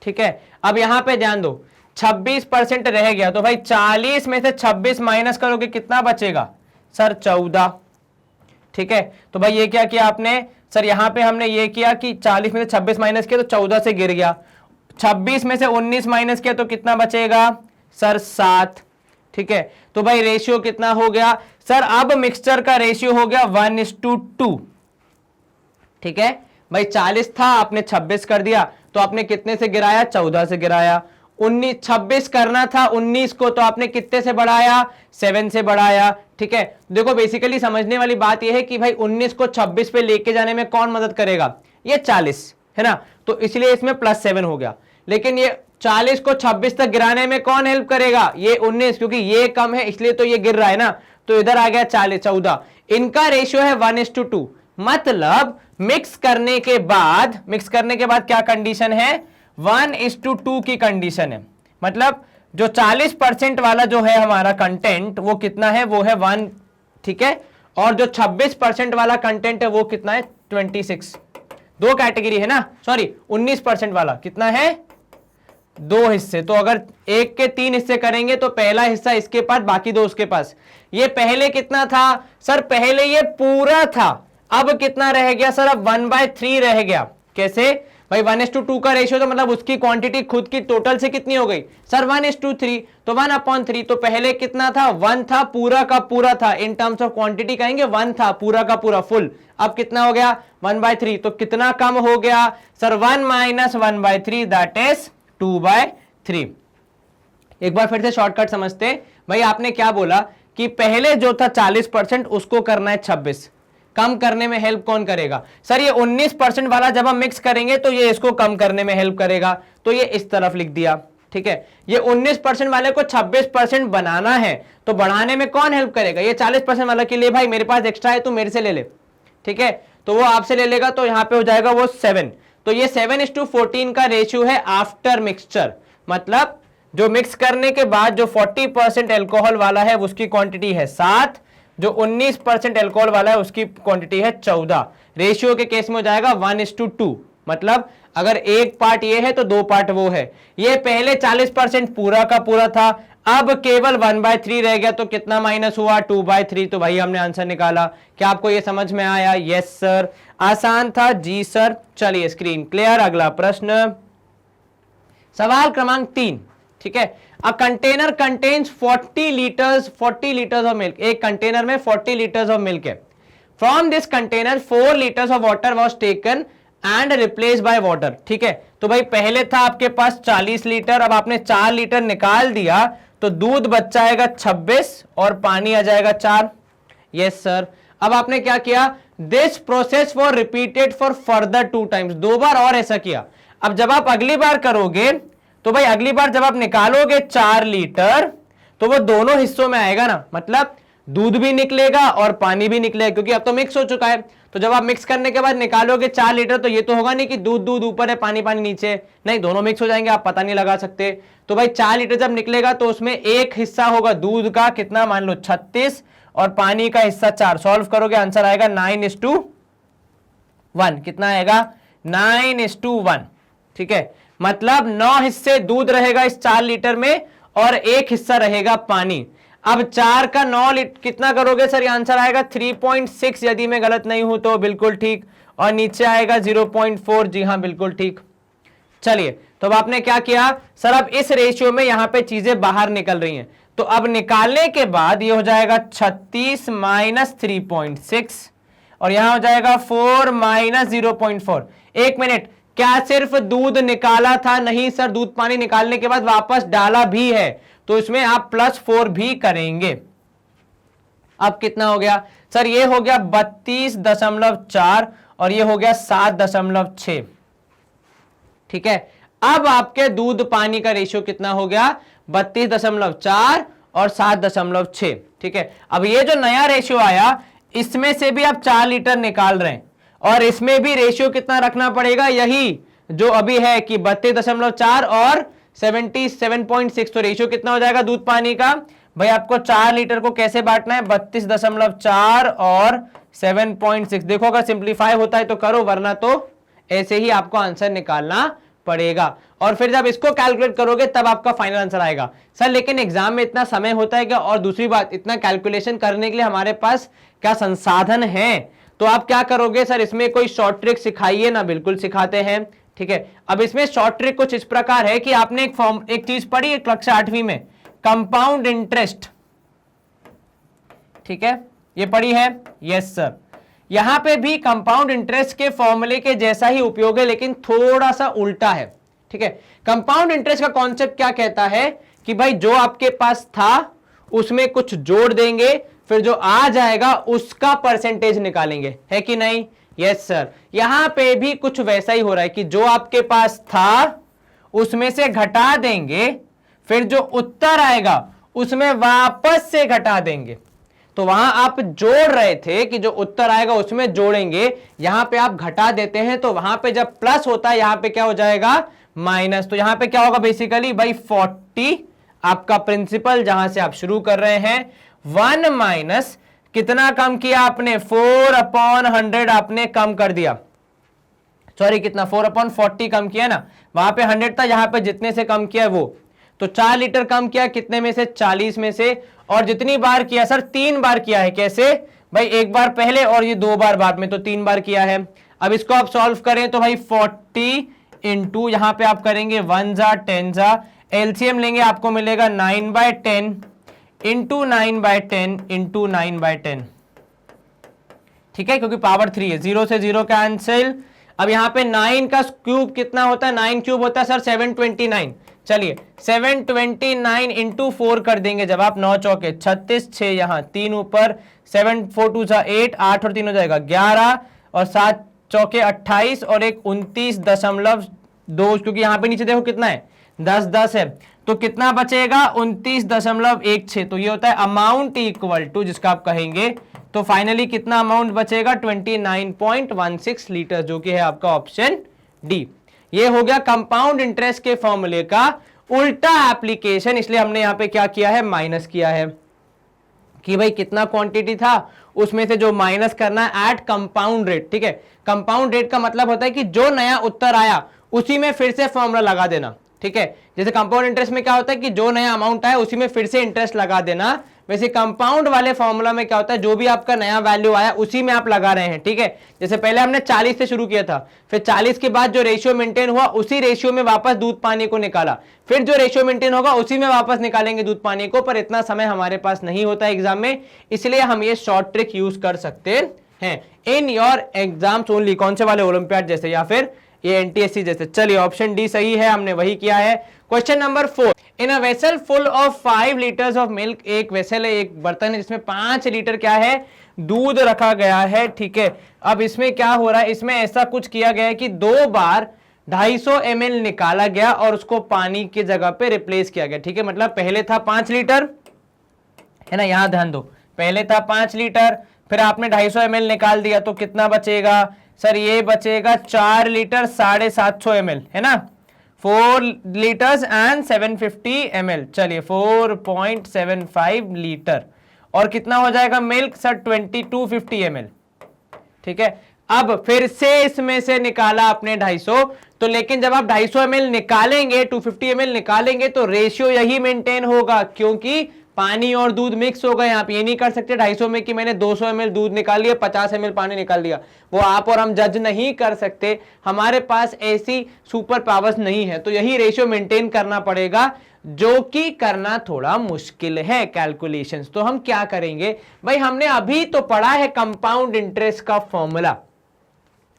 ठीक है। अब यहां पे ध्यान दो, 26% रह गया, तो भाई 40 में से 26 माइनस करोगे कितना बचेगा सर, 14, ठीक है। तो भाई ये क्या किया आपने सर, यहां पे हमने ये किया कि 40 में से 26 माइनस किया तो 14 से गिर गया, 26 में से 19 माइनस किया तो कितना बचेगा सर, 7, ठीक है। तो भाई रेशियो कितना हो गया सर, अब मिक्सचर का रेशियो हो गया 1:2, ठीक है। भाई 40 था, आपने 26 कर दिया, तो आपने कितने से गिराया, 14 से गिराया। 26 करना था 19 को, तो आपने कितने से बढ़ाया, 7 से बढ़ाया, ठीक है। देखो बेसिकली समझने वाली बात यह है कि भाई 19 को 26 पे लेके जाने में कौन मदद करेगा, ये 40 है ना, तो इसलिए इसमें +7 हो गया। लेकिन ये 40 को 26 तक गिराने में कौन हेल्प करेगा, ये 19, क्योंकि ये कम है इसलिए तो ये गिर रहा है ना, तो इधर आ गया 14। इनका रेशियो है 1:2, मतलब मिक्स करने के बाद क्या कंडीशन है, 1:2 की कंडीशन है। मतलब जो 40% वाला जो है हमारा कंटेंट वो कितना है, वो है 1, ठीक है, और जो 26% वाला कंटेंट है वो कितना है, 26। दो कैटेगरी है ना, सॉरी 19% वाला कितना है, दो हिस्से। तो अगर एक के 3 हिस्से करेंगे तो पहला हिस्सा इसके पास, बाकी दो उसके पास। ये पहले कितना था सर, पहले ये पूरा था, अब कितना रह गया सर, अब 1/3 रह गया। कैसे भाई, 1:2 का रेशियो, तो मतलब उसकी क्वांटिटी खुद की टोटल से कितनी हो गई सर, 1:3, तो 1/3। तो पहले कितना था, 1 था, पूरा का पूरा था, इन टर्म्स ऑफ क्वांटिटी कहेंगे 1 था, पूरा का पूरा फुल। अब कितना हो गया 1/3, तो कितना कम हो गया सर, 1 - 1/3 दैट इज 2/3। एक बार फिर से शॉर्टकट समझते भाई, आपने क्या बोला कि पहले जो था 40% उसको करना है 26, कम करने में हेल्प कौन करेगा सर, ये 19% वाला जब हम मिक्स करेंगे तो ये इसको कम करने में हेल्प करेगा, तो ये इस तरफ लिख दिया। ठीक है, ये 19% वाले को 26% बनाना है, तो बढ़ाने में कौन हेल्प करेगा, ये 40% वाला के लिए भाई मेरे पास एक्स्ट्रा है, तू मेरे से ले ले। ठीक है, तो वो आपसे ले लेगा, तो यहां पे हो जाएगा वो 7। तो ये 7:14 का रेशियो है आफ्टर मिक्सचर, मतलब जो मिक्स करने के बाद जो 40% एल्कोहल वाला है उसकी क्वांटिटी है 7, जो 19% एल्कोहल वाला है उसकी क्वांटिटी है 14। रेशियो के केस में हो जाएगा 1:2, मतलब अगर एक पार्ट ये है तो 2 पार्ट वो है। ये पहले 40% पूरा का पूरा था, अब केवल 1/3 रह गया, तो कितना माइनस हुआ 2/3। तो भाई हमने आंसर निकाला। क्या आपको ये समझ में आया? यस सर, आसान था जी सर। चलिए स्क्रीन क्लियर। अगला प्रश्न, सवाल क्रमांक 3। ठीक है, a container contains 40 litres of milk. एक कंटेनर में 40 लीटर्स ऑफ मिल्क है। From this container 4 litres of water was taken and replace by water. ठीक है, तो भाई पहले था आपके पास 40 लीटर, अब आपने 4 लीटर निकाल दिया, तो दूध बच जाएगा 26 और पानी आ जाएगा 4। Yes sir. अब आपने क्या किया, this process for repeated for further 2 times, 2 बार और ऐसा किया। अब जब आप अगली बार करोगे तो भाई अगली बार जब आप निकालोगे 4 लीटर, तो वो दोनों हिस्सों में आएगा ना, मतलब दूध भी निकलेगा और पानी भी निकलेगा, क्योंकि अब तो मिक्स हो चुका है। तो जब आप मिक्स करने के बाद निकालोगे 4 लीटर, तो ये तो होगा नहीं कि दूध दूध ऊपर है पानी पानी नीचे, नहीं, दोनों मिक्स हो जाएंगे, आप पता नहीं लगा सकते। तो भाई 4 लीटर जब निकलेगा तो उसमें एक हिस्सा होगा दूध का, कितना मान लो 36, और पानी का हिस्सा 4। सॉल्व करोगे आंसर आएगा 9:1। कितना आएगा 9:1। ठीक है, मतलब 9 हिस्से दूध रहेगा इस 4 लीटर में और एक हिस्सा रहेगा पानी। अब 4 का 9 लीटर कितना करोगे सर, ये आंसर आएगा 3.6, यदि मैं गलत नहीं हूं तो बिल्कुल ठीक, और नीचे आएगा 0.4। जी हां बिल्कुल ठीक। चलिए, तो अब आपने क्या किया सर, अब इस रेशियो में यहां पे चीजें बाहर निकल रही हैं, तो अब निकालने के बाद ये हो जाएगा 36 - 3.6, और यहां हो जाएगा 4 - 0.4। एक मिनट, क्या सिर्फ दूध निकाला था? नहीं सर, दूध पानी निकालने के बाद वापस डाला भी है, तो इसमें आप +4 भी करेंगे। अब कितना हो गया सर, ये हो गया 32.4 और ये हो गया 7.6। ठीक है, अब आपके दूध पानी का रेशियो कितना हो गया, 32.4 और 7.6। ठीक है, अब ये जो नया रेशियो आया, इसमें से भी आप 4 लीटर निकाल रहे हैं, और इसमें भी रेशियो कितना रखना पड़ेगा, यही जो अभी है कि 32.4 और 77.6। तो रेशियो कितना हो जाएगा दूध पानी का, भाई आपको 4 लीटर को कैसे बांटना है, 32.4 और 7.6। देखो अगर सिंप्लीफाई होता है तो करो, वरना तो ऐसे ही आपको आंसर निकालना पड़ेगा, और फिर जब इसको कैलकुलेट करोगे तब आपका फाइनल आंसर आएगा। सर लेकिन एग्जाम में इतना समय होता है क्या, और दूसरी बात, इतना कैलकुलेशन करने के लिए हमारे पास क्या संसाधन है? तो आप क्या करोगे सर, इसमें कोई शॉर्ट ट्रिक सिखाइए ना, बिल्कुल सिखाते हैं। ठीक है, अब इसमें शॉर्ट ट्रिक कुछ इस प्रकार है कि आपने एक चीज पढ़ी है कक्षा 8वीं में, कंपाउंड इंटरेस्ट। ठीक है, ये पढ़ी है? Yes sir. यहां पे भी कंपाउंड इंटरेस्ट के फॉर्मूले के जैसा ही उपयोग है, लेकिन थोड़ा सा उल्टा है। ठीक है, कंपाउंड इंटरेस्ट का कॉन्सेप्ट क्या कहता है कि भाई जो आपके पास था उसमें कुछ जोड़ देंगे, फिर जो आ जाएगा उसका परसेंटेज निकालेंगे, है कि नहीं? Yes sir. यहां पे भी कुछ वैसा ही हो रहा है कि जो आपके पास था उसमें से घटा देंगे, फिर जो उत्तर आएगा उसमें वापस से घटा देंगे। तो वहां आप जोड़ रहे थे कि जो उत्तर आएगा उसमें जोड़ेंगे, यहां पे आप घटा देते हैं, तो वहां पे जब प्लस होता है यहां पे क्या हो जाएगा माइनस। तो यहां पे क्या होगा बेसिकली भाई 40 आपका प्रिंसिपल जहां से आप शुरू कर रहे हैं, 1 माइनस कितना कम किया आपने, 4/100 आपने कम कर दिया। सॉरी कितना 4/40 कम किया ना, वहां पे 100 था, यहाँ पे जितने से कम किया है वो, तो 4 लीटर कम किया कितने में से, 40 में से। और जितनी बार किया सर, 3 बार किया है। कैसे भाई, एक बार पहले और ये 2 बार बाद में, तो 3 बार किया है। अब इसको आप सॉल्व करें तो भाई 40 इंटू यहाँ पे आप करेंगे 1 जा 10 जा, एलसीएम लेंगे आपको मिलेगा 9/10 इंटू 9/10 इंटू 9/10, ठीक है, क्योंकि पावर 3 है, 0 से 0 कैंसिल। अब यहाँ पे 9 का क्यूब कितना होता है, 9 क्यूब होता है सर 729। चलिए 729 इंटू 4 कर देंगे जब आप, 9 चौके 36, 6 यहाँ 3 ऊपर, 7 4 2 जा 8, 8 और 3 हो जाएगा 11, और 7 चौके 28 और एक 29.2, क्योंकि यहाँ पे नीचे देखो कितना है, 10 10 है, तो कितना बचेगा 29.16। तो ये होता है अमाउंट इक्वल टू, जिसका आप कहेंगे, तो फाइनली कितना अमाउंट बचेगा 29.16 लीटर, जो कि है आपका ऑप्शन डी। ये हो गया कंपाउंड इंटरेस्ट के फॉर्मूले का उल्टा एप्लीकेशन, इसलिए हमने यहां पे क्या किया है, माइनस किया है कि भाई कितना क्वांटिटी था उसमें से जो माइनस करना है एट कंपाउंड रेट, ठीक है। कंपाउंड रेट का मतलब होता है कि जो नया उत्तर आया उसी में फिर से फॉर्मूला लगा देना, ठीक है। जैसे कंपाउंड इंटरेस्ट में क्या होता है कि जो नया अमाउंट आया उसी में फिर से इंटरेस्ट लगा देना, वैसे कंपाउंड वाले फॉर्मूला में क्या होता है, जो भी आपका नया वैल्यू आया उसी में आप लगा रहे हैं, ठीक है। जैसे पहले हमने 40 से शुरू किया था, फिर 40 के बाद जो रेशियो मेंटेन हुआ उसी रेशियो में वापस दूध पानी को निकाला, फिर जो रेशियो मेंटेन होगा उसी में वापस निकालेंगे दूध पानी को, पर इतना समय हमारे पास नहीं होता एग्जाम में, इसलिए हम ये शॉर्ट ट्रिक यूज कर सकते हैं इन योर एग्जाम्स ओनली। कौन से वाले, ओलंपियाड जैसे या फिर ये एनटीएससी जैसे। चलिए ऑप्शन डी सही है, हमने वही किया है। Question number 4, in a vessel full of 5 litres of milk, एक वेसल है, एक बर्तन है जिसमें 5 लीटर क्या है, दूध रखा गया है, ठीक है। अब इसमें क्या हो रहा है, इसमें ऐसा कुछ किया गया है कि 2 बार 250 ml निकाला गया और उसको पानी की जगह पे रिप्लेस किया गया, ठीक है। मतलब पहले था 5 लीटर, है ना, यहां ध्यान दो, पहले था 5 लीटर, फिर आपने 250 ml निकाल दिया, तो कितना बचेगा सर, ये बचेगा 4 लीटर 750 ml, है ना, 4 लीटर्स एंड 750 ml, चलिए 4.75 लीटर, और कितना हो जाएगा मिल्क सर 2250 ml, ठीक है। अब फिर से इसमें से निकाला आपने 250, तो लेकिन जब आप 250 ml निकालेंगे, 250 ml निकालेंगे, तो रेशियो यही मेंटेन होगा, क्योंकि पानी और दूध मिक्स हो गए। आप ये नहीं कर सकते 250 में कि मैंने 200 ml दूध निकाल लिया, 50 ml पानी निकाल दिया, वो आप और हम जज नहीं कर सकते, हमारे पास ऐसी सुपर पावर्स नहीं है, तो यही रेशियो मेंटेन करना पड़ेगा, जो कि करना थोड़ा मुश्किल है कैलकुलेशंस। तो हम क्या करेंगे भाई, हमने अभी तो पढ़ा है कंपाउंड इंटरेस्ट का फॉर्मूला,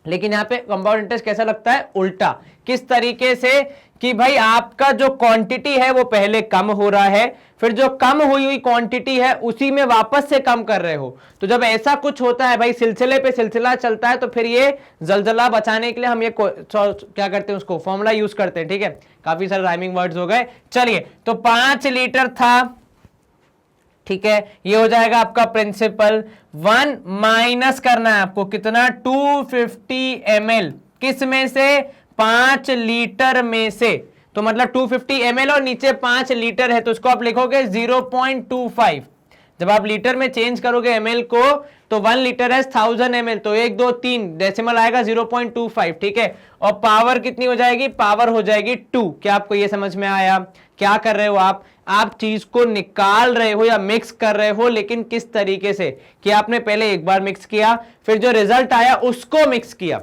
लेकिन यहां पे कंपाउंड इंटरेस्ट कैसा लगता है, उल्टा। किस तरीके से कि भाई आपका जो क्वांटिटी है वो पहले कम हो रहा है, फिर जो कम हुई हुई क्वांटिटी है उसी में वापस से कम कर रहे हो। तो जब ऐसा कुछ होता है भाई, सिलसिले पे सिलसिला चलता है, तो फिर ये जलजला बचाने के लिए हम ये क्या करते हैं, उसको फॉर्मूला यूज करते हैं, ठीक है। काफी सारे राइमिंग वर्ड्स हो गए। चलिए, तो 5 लीटर था, ठीक है, ये हो जाएगा आपका प्रिंसिपल। 1 माइनस करना है आपको, कितना 250 ml, किस में से, 5 लीटर में से, तो मतलब 250 ml और नीचे 5 लीटर है, तो इसको आप लिखोगे 0.25। जब आप लीटर में चेंज करोगे ml को, तो 1 लीटर है 1000 ml, तो 1 2 3 डेसिमल आएगा 0.25, ठीक है। और पावर कितनी हो जाएगी, पावर हो जाएगी 2। क्या आपको ये समझ में आया, क्या कर रहे हो आप चीज को निकाल रहे हो या मिक्स कर रहे हो, लेकिन किस तरीके से कि आपने पहले एक बार मिक्स किया, फिर जो रिजल्ट आया उसको मिक्स किया।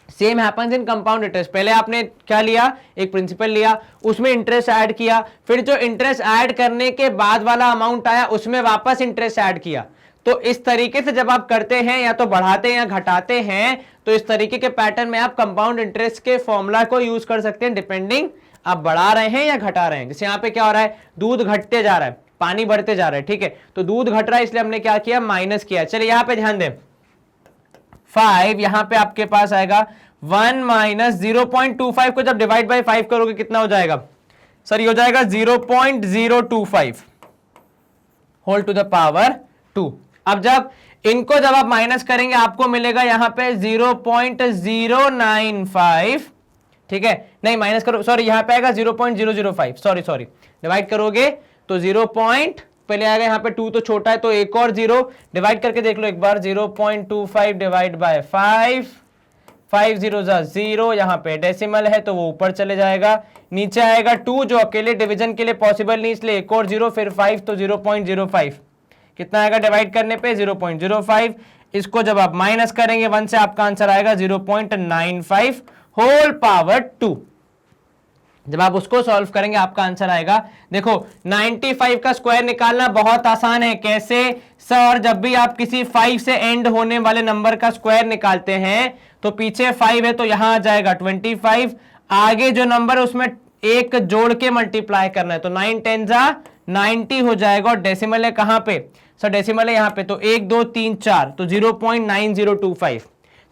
Same happens in compound interest, पहले आपने क्या लिया, एक प्रिंसिपल लिया, उसमें इंटरेस्ट ऐड किया, फिर जो इंटरेस्ट ऐड करने के बाद वाला अमाउंट आया उसमें वापस इंटरेस्ट ऐड किया। तो इस तरीके से जब आप करते हैं, या तो बढ़ाते हैं या घटाते हैं, तो इस तरीके के पैटर्न में आप कंपाउंड इंटरेस्ट के फॉर्मूला को यूज कर सकते हैं, डिपेंडिंग आप बढ़ा रहे हैं या घटा रहे हैं। जैसे यहाँ पे क्या हो रहा है, दूध घटते जा रहा है, पानी बढ़ते जा रहा है, ठीक है, तो दूध घट रहा है, इसलिए हमने क्या किया, माइनस किया। चलिए यहाँ पे ध्यान दें, 5 यहां पे आपके पास आएगा, 1 माइनस 0.25 को जब डिवाइड बाय 5 करोगे कितना हो जाएगा सर, ये हो जाएगा 0.025 होल टू द पावर 2। अब जब इनको जब आप माइनस करेंगे आपको मिलेगा यहां पे 0.095, ठीक है, नहीं माइनस करो, सॉरी यहां पे आएगा 0.005, सॉरी डिवाइड करोगे तो 0. पहले आएगा यहाँ पे 2 तो छोटा है, तो एक और 0 डिवाइड करके देख लो एक बार, 0.25 डिवाइड बाय 5, 5 0 0, यहाँ पे डेसिमल है तो वो ऊपर चले जाएगा, नीचे आएगा 2 जो अकेले डिवीजन के लिए पॉसिबल नहीं, इसलिए एक और 0, फिर 5 तो 0.05 कितना आएगा डिवाइड करने पे 0.05। इसको जब आप माइनस करेंगे 1 से आपका आंसर आएगा 0.95 होल पावर 2। जब आप उसको सॉल्व करेंगे आपका आंसर आएगा, देखो 95 का स्क्वायर निकालना बहुत आसान है। कैसे सर? जब भी आप किसी 5 से एंड होने वाले नंबर का स्क्वायर निकालते हैं तो पीछे 5 है तो यहां आ जाएगा 25, आगे जो नंबर है उसमें एक जोड़ के मल्टीप्लाई करना है तो 9 10 90 हो जाएगा। और डेसिमल है कहां पे सर? डेसिमल है यहां पे, तो 1 2 3 4 तो 0.9025,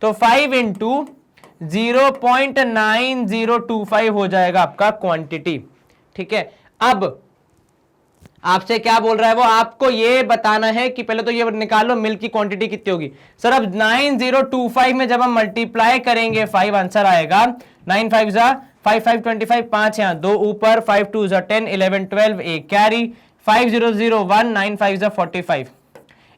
तो 5 इंटू 0.9025 हो जाएगा आपका क्वांटिटी। ठीक है, अब आपसे क्या बोल रहा है वो, आपको ये बताना है कि पहले तो ये निकालो मिल्क की क्वांटिटी कितनी होगी। सर अब 9025 में जब हम मल्टीप्लाई करेंगे 5 आंसर आएगा 9 5 5 5 25, 5 यहां 2 ऊपर, 5 2 10 11 12 एक कैरी, 5 0 0 1 9 5 45,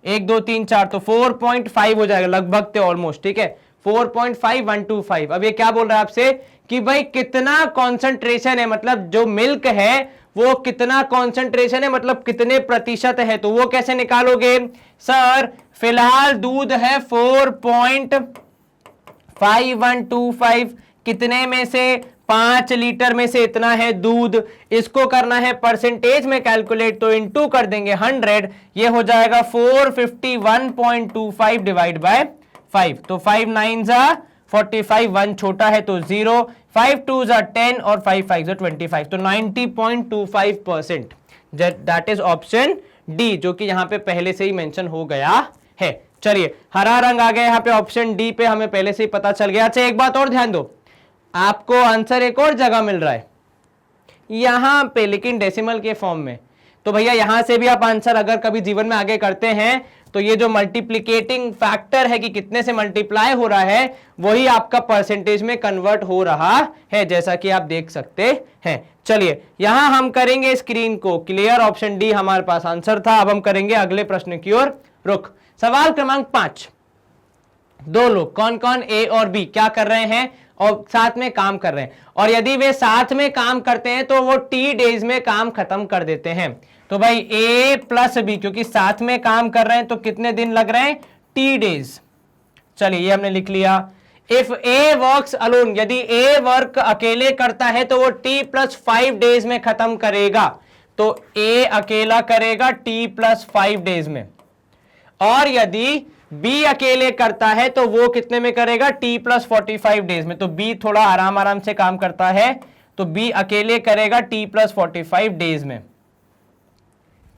1 2 3 4 तो 4.5 हो जाएगा लगभग थे ऑलमोस्ट। ठीक है, 4.5125। अब ये क्या बोल रहा है आपसे कि भाई कितना कॉन्सेंट्रेशन है, मतलब जो मिल्क है वो कितना कॉन्सेंट्रेशन है, मतलब कितने प्रतिशत है। तो वो कैसे निकालोगे सर? फिलहाल दूध है 4.5125, कितने में से? 5 लीटर में से इतना है दूध। इसको करना है परसेंटेज में कैलकुलेट, तो इनटू कर देंगे 100, ये हो जाएगा 451.25 डिवाइड बाय 5, तो 5 9 45, 1 छोटा है तो 0, 5 2 10 और 5 5 25, तो 90.25%। दैट इज ऑप्शन डी, जो कि यहां पे पहले से ही मेंशन हो गया है। चलिए हरा रंग आ गया यहाँ पे, ऑप्शन डी पे हमें पहले से ही पता चल गया। अच्छा एक बात और ध्यान दो, आपको आंसर एक और जगह मिल रहा है यहां पे, लेकिन डेसिमल के फॉर्म में। तो भैया यहां से भी आप आंसर अगर कभी जीवन में आगे करते हैं तो ये जो मल्टीप्लिकेटिंग फैक्टर है कि कितने से मल्टीप्लाई हो रहा है वही आपका परसेंटेज में कन्वर्ट हो रहा है, जैसा कि आप देख सकते हैं। चलिए यहां हम करेंगे स्क्रीन को क्लियर, ऑप्शन डी हमारे पास आंसर था। अब हम करेंगे अगले प्रश्न की ओर रुख। सवाल क्रमांक 5, दो लोग कौन कौन ए और बी क्या कर रहे हैं और साथ में काम कर रहे हैं, और यदि वे साथ में काम करते हैं तो वो टी डेज में काम खत्म कर देते हैं। तो भाई ए प्लस बी क्योंकि साथ में काम कर रहे हैं तो कितने दिन लग रहे हैं? T days. चलिए ये हमने लिख लिया। इफ ए वर्क्स अलोन, यदि ए वर्क अकेले करता है तो वो टी प्लस 5 डेज में खत्म करेगा, तो ए अकेला करेगा टी प्लस 5 डेज में। और यदि बी अकेले करता है तो वो कितने में करेगा? टी प्लस 45 डेज में। तो बी थोड़ा आराम आराम से काम करता है तो बी अकेले करेगा टी प्लस 45 डेज में।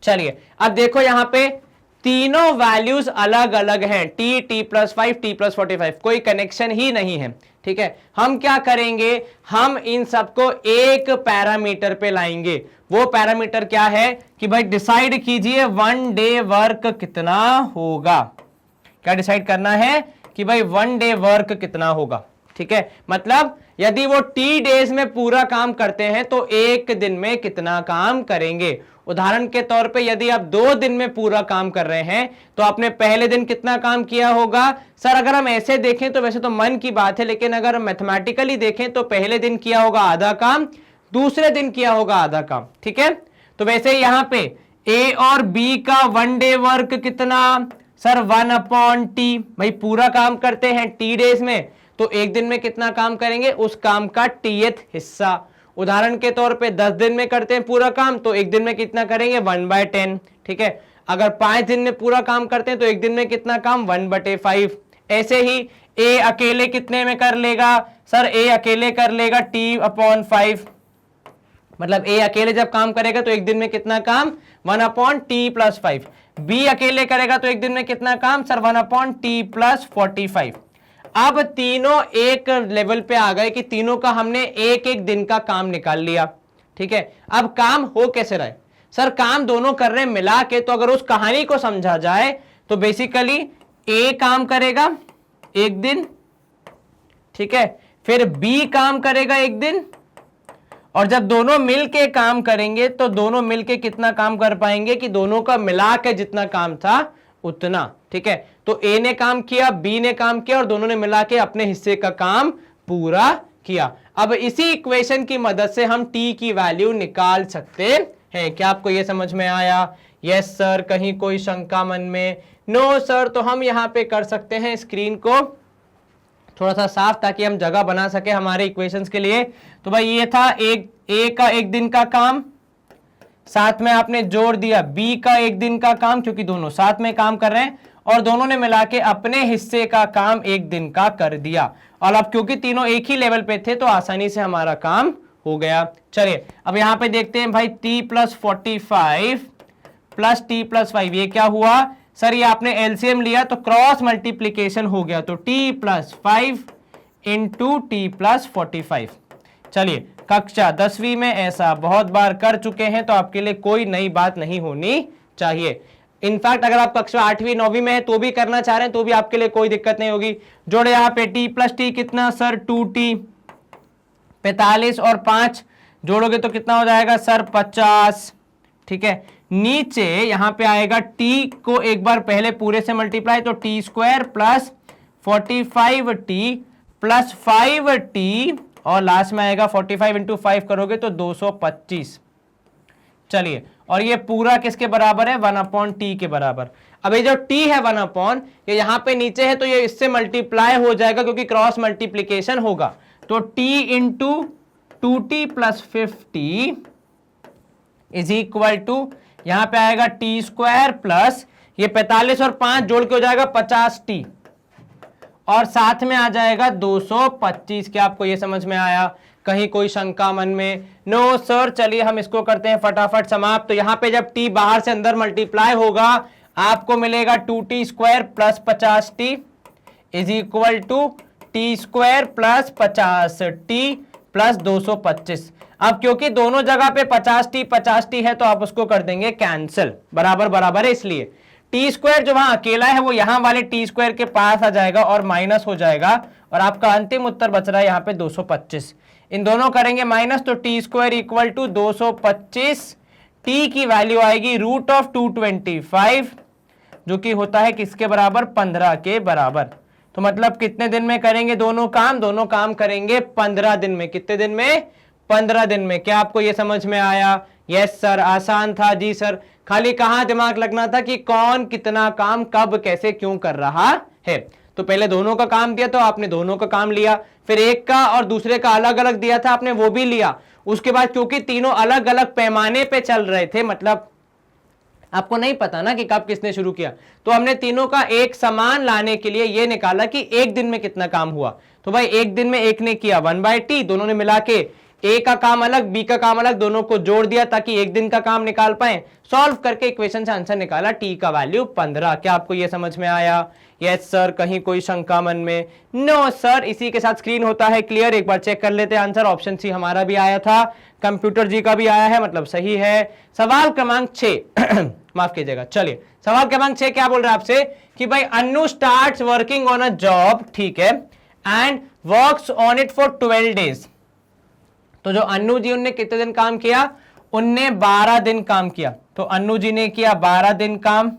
चलिए अब देखो यहां पे तीनों वैल्यूज अलग अलग हैं, T T plus 5 T plus 45, कोई कनेक्शन ही नहीं है। ठीक है, हम क्या करेंगे, हम इन सबको एक पैरामीटर पे लाएंगे। वो पैरामीटर क्या है कि भाई डिसाइड कीजिए 1 डे वर्क कितना होगा। क्या डिसाइड करना है कि भाई 1 डे वर्क कितना होगा। ठीक है, मतलब यदि वो टी डेज में पूरा काम करते हैं तो एक दिन में कितना काम करेंगे। उदाहरण के तौर पे यदि आप 2 दिन में पूरा काम कर रहे हैं तो आपने पहले दिन कितना काम किया होगा। सर अगर हम ऐसे देखें तो वैसे तो मन की बात है, लेकिन अगर हम मैथमेटिकली देखें तो पहले दिन किया होगा आधा काम, दूसरे दिन किया होगा आधा काम। ठीक है, तो वैसे यहां पे ए और बी का 1 डे वर्क कितना? सर 1/t, भाई पूरा काम करते हैं टी डेज में तो एक दिन में कितना काम करेंगे? उस काम का टीएथ हिस्सा। उदाहरण के तौर पे 10 दिन में करते हैं पूरा काम तो एक दिन में कितना करेंगे? 1/10। ठीक है, अगर 5 दिन में पूरा काम करते हैं तो एक दिन में कितना काम? 1/5। ऐसे ही ए अकेले कितने में कर लेगा? सर ए अकेले कर लेगा t/5, मतलब ए अकेले जब काम करेगा तो एक दिन में कितना काम? 1/t + 5। बी अकेले करेगा तो एक दिन में कितना काम? Sir 1/t + 45। अब तीनों एक लेवल पे आ गए कि तीनों का हमने एक एक दिन का काम निकाल लिया। ठीक है, अब काम हो कैसे रहा है? सर काम दोनों कर रहे हैं मिला के, तो अगर उस कहानी को समझा जाए तो बेसिकली ए काम करेगा एक दिन, ठीक है, फिर बी काम करेगा एक दिन, और जब दोनों मिलके काम करेंगे तो दोनों मिलके कितना काम कर पाएंगे कि दोनों का मिला के जितना काम था उतना। ठीक है, तो ए ने काम किया, बी ने काम किया और दोनों ने मिला के अपने हिस्से का काम पूरा किया। अब इसी इक्वेशन की मदद से हम टी की वैल्यू निकाल सकते हैं। क्या आपको यह समझ में आया? यस सर, कहीं कोई शंका मन में? No sir. तो हम यहां पे कर सकते हैं स्क्रीन को थोड़ा सा साफ ताकि हम जगह बना सके हमारे इक्वेशंस के लिए। तो भाई ये था ए का एक दिन का काम, साथ में आपने जोड़ दिया बी का एक दिन का काम, क्योंकि दोनों साथ में काम कर रहे हैं और दोनों ने मिला के अपने हिस्से का काम एक दिन का कर दिया। और अब क्योंकि तीनों एक ही लेवल पे थे तो आसानी से हमारा काम हो गया। चलिए अब यहां पे देखते हैं भाई t + 45 प्लस t + 5 ये क्या हुआ सर? ये आपने एलसीएम लिया तो क्रॉस मल्टीप्लीकेशन हो गया, तो t + 5 इंटू t + 45। चलिए कक्षा 10वीं में ऐसा बहुत बार कर चुके हैं तो आपके लिए कोई नई बात नहीं होनी चाहिए। इनफैक्ट अगर आप कक्षा 8वीं 9वीं में है तो भी करना चाह रहे हैं तो भी आपके लिए कोई दिक्कत नहीं होगी। जोड़े यहाँ पे t + t कितना सर? 2t। 45 और 5 जोड़ोगे तो कितना हो जाएगा सर? 50। ठीक है, नीचे यहां पे आएगा t को एक बार पहले पूरे से मल्टीप्लाई, तो t² + 45t + 5t और लास्ट में आएगा 45 × 5 करोगे तो 225। चलिए, और ये पूरा किसके बराबर है? 1/t के बराबर। अब ये जो t है 1/, ये यहां पे नीचे है तो ये इससे मल्टीप्लाई हो जाएगा क्योंकि क्रॉस मल्टीप्लीकेशन होगा। तो t × 2t + 50 is equal to यहां पे आएगा t² प्लस ये 45 और 5 जोड़ के हो जाएगा 50t और साथ में आ जाएगा 225। क्या आपको ये समझ में आया? कहीं कोई शंका मन में? No sir. चलिए हम इसको करते हैं फटाफट समाप्त। तो यहां पे जब t बाहर से अंदर मल्टीप्लाई होगा आपको मिलेगा 2t² + 50t is equal to t² + 50t + 225। अब क्योंकि दोनों जगह पे 50t है तो आप उसको कर देंगे कैंसिल, बराबर बराबर है, इसलिए t² जो वहां अकेला है वो यहां वाले t² के पास आ जाएगा और माइनस हो जाएगा और आपका अंतिम उत्तर बच रहा है यहां पे 225। इन दोनों करेंगे माइनस तो t² = 225। t की वैल्यू आएगी √225 जो कि होता है किसके बराबर? 15 के बराबर। तो मतलब कितने दिन में करेंगे दोनों काम? दोनों काम करेंगे 15 दिन में। कितने दिन में? 15 दिन में। क्या आपको यह समझ में आया? Yes sir. आसान था जी सर, खाली कहां दिमाग लगना था कि कौन कितना काम कब कैसे क्यों कर रहा है। तो पहले दोनों का काम दिया तो आपने दोनों का काम लिया, फिर एक का और दूसरे का अलग अलग दिया था आपने वो भी लिया। उसके बाद क्योंकि तीनों अलग अलग पैमाने पे चल रहे थे, मतलब आपको नहीं पता ना कि कब किसने शुरू किया, तो हमने तीनों का एक समान लाने के लिए ये निकाला कि एक दिन में कितना काम हुआ। तो भाई एक दिन में एक ने किया 1/t, दोनों ने मिला के ए का काम अलग बी का काम अलग, दोनों को जोड़ दिया ताकि एक दिन का काम निकाल पाए। सॉल्व करके इक्वेशन से आंसर निकाला, टी का वैल्यू 15। क्या आपको यह समझ में आया? Yes sir. कहीं कोई शंका मन में? No sir. इसी के साथ स्क्रीन होता है क्लियर। एक बार चेक कर लेते हैं आंसर। ऑप्शन सी हमारा भी आया था, कंप्यूटर जी का भी आया है, मतलब सही है। सवाल क्रमांक 6 माफ कीजिएगा। चलिए सवाल क्रमांक 6 क्या बोल रहा है आपसे कि भाई Annu starts working on a job, ठीक है, and works on it for 12 days. तो जो अन्नू जी उनने कितने दिन काम किया? उनने 12 दिन काम किया। तो अन्नू जी ने किया 12 दिन काम,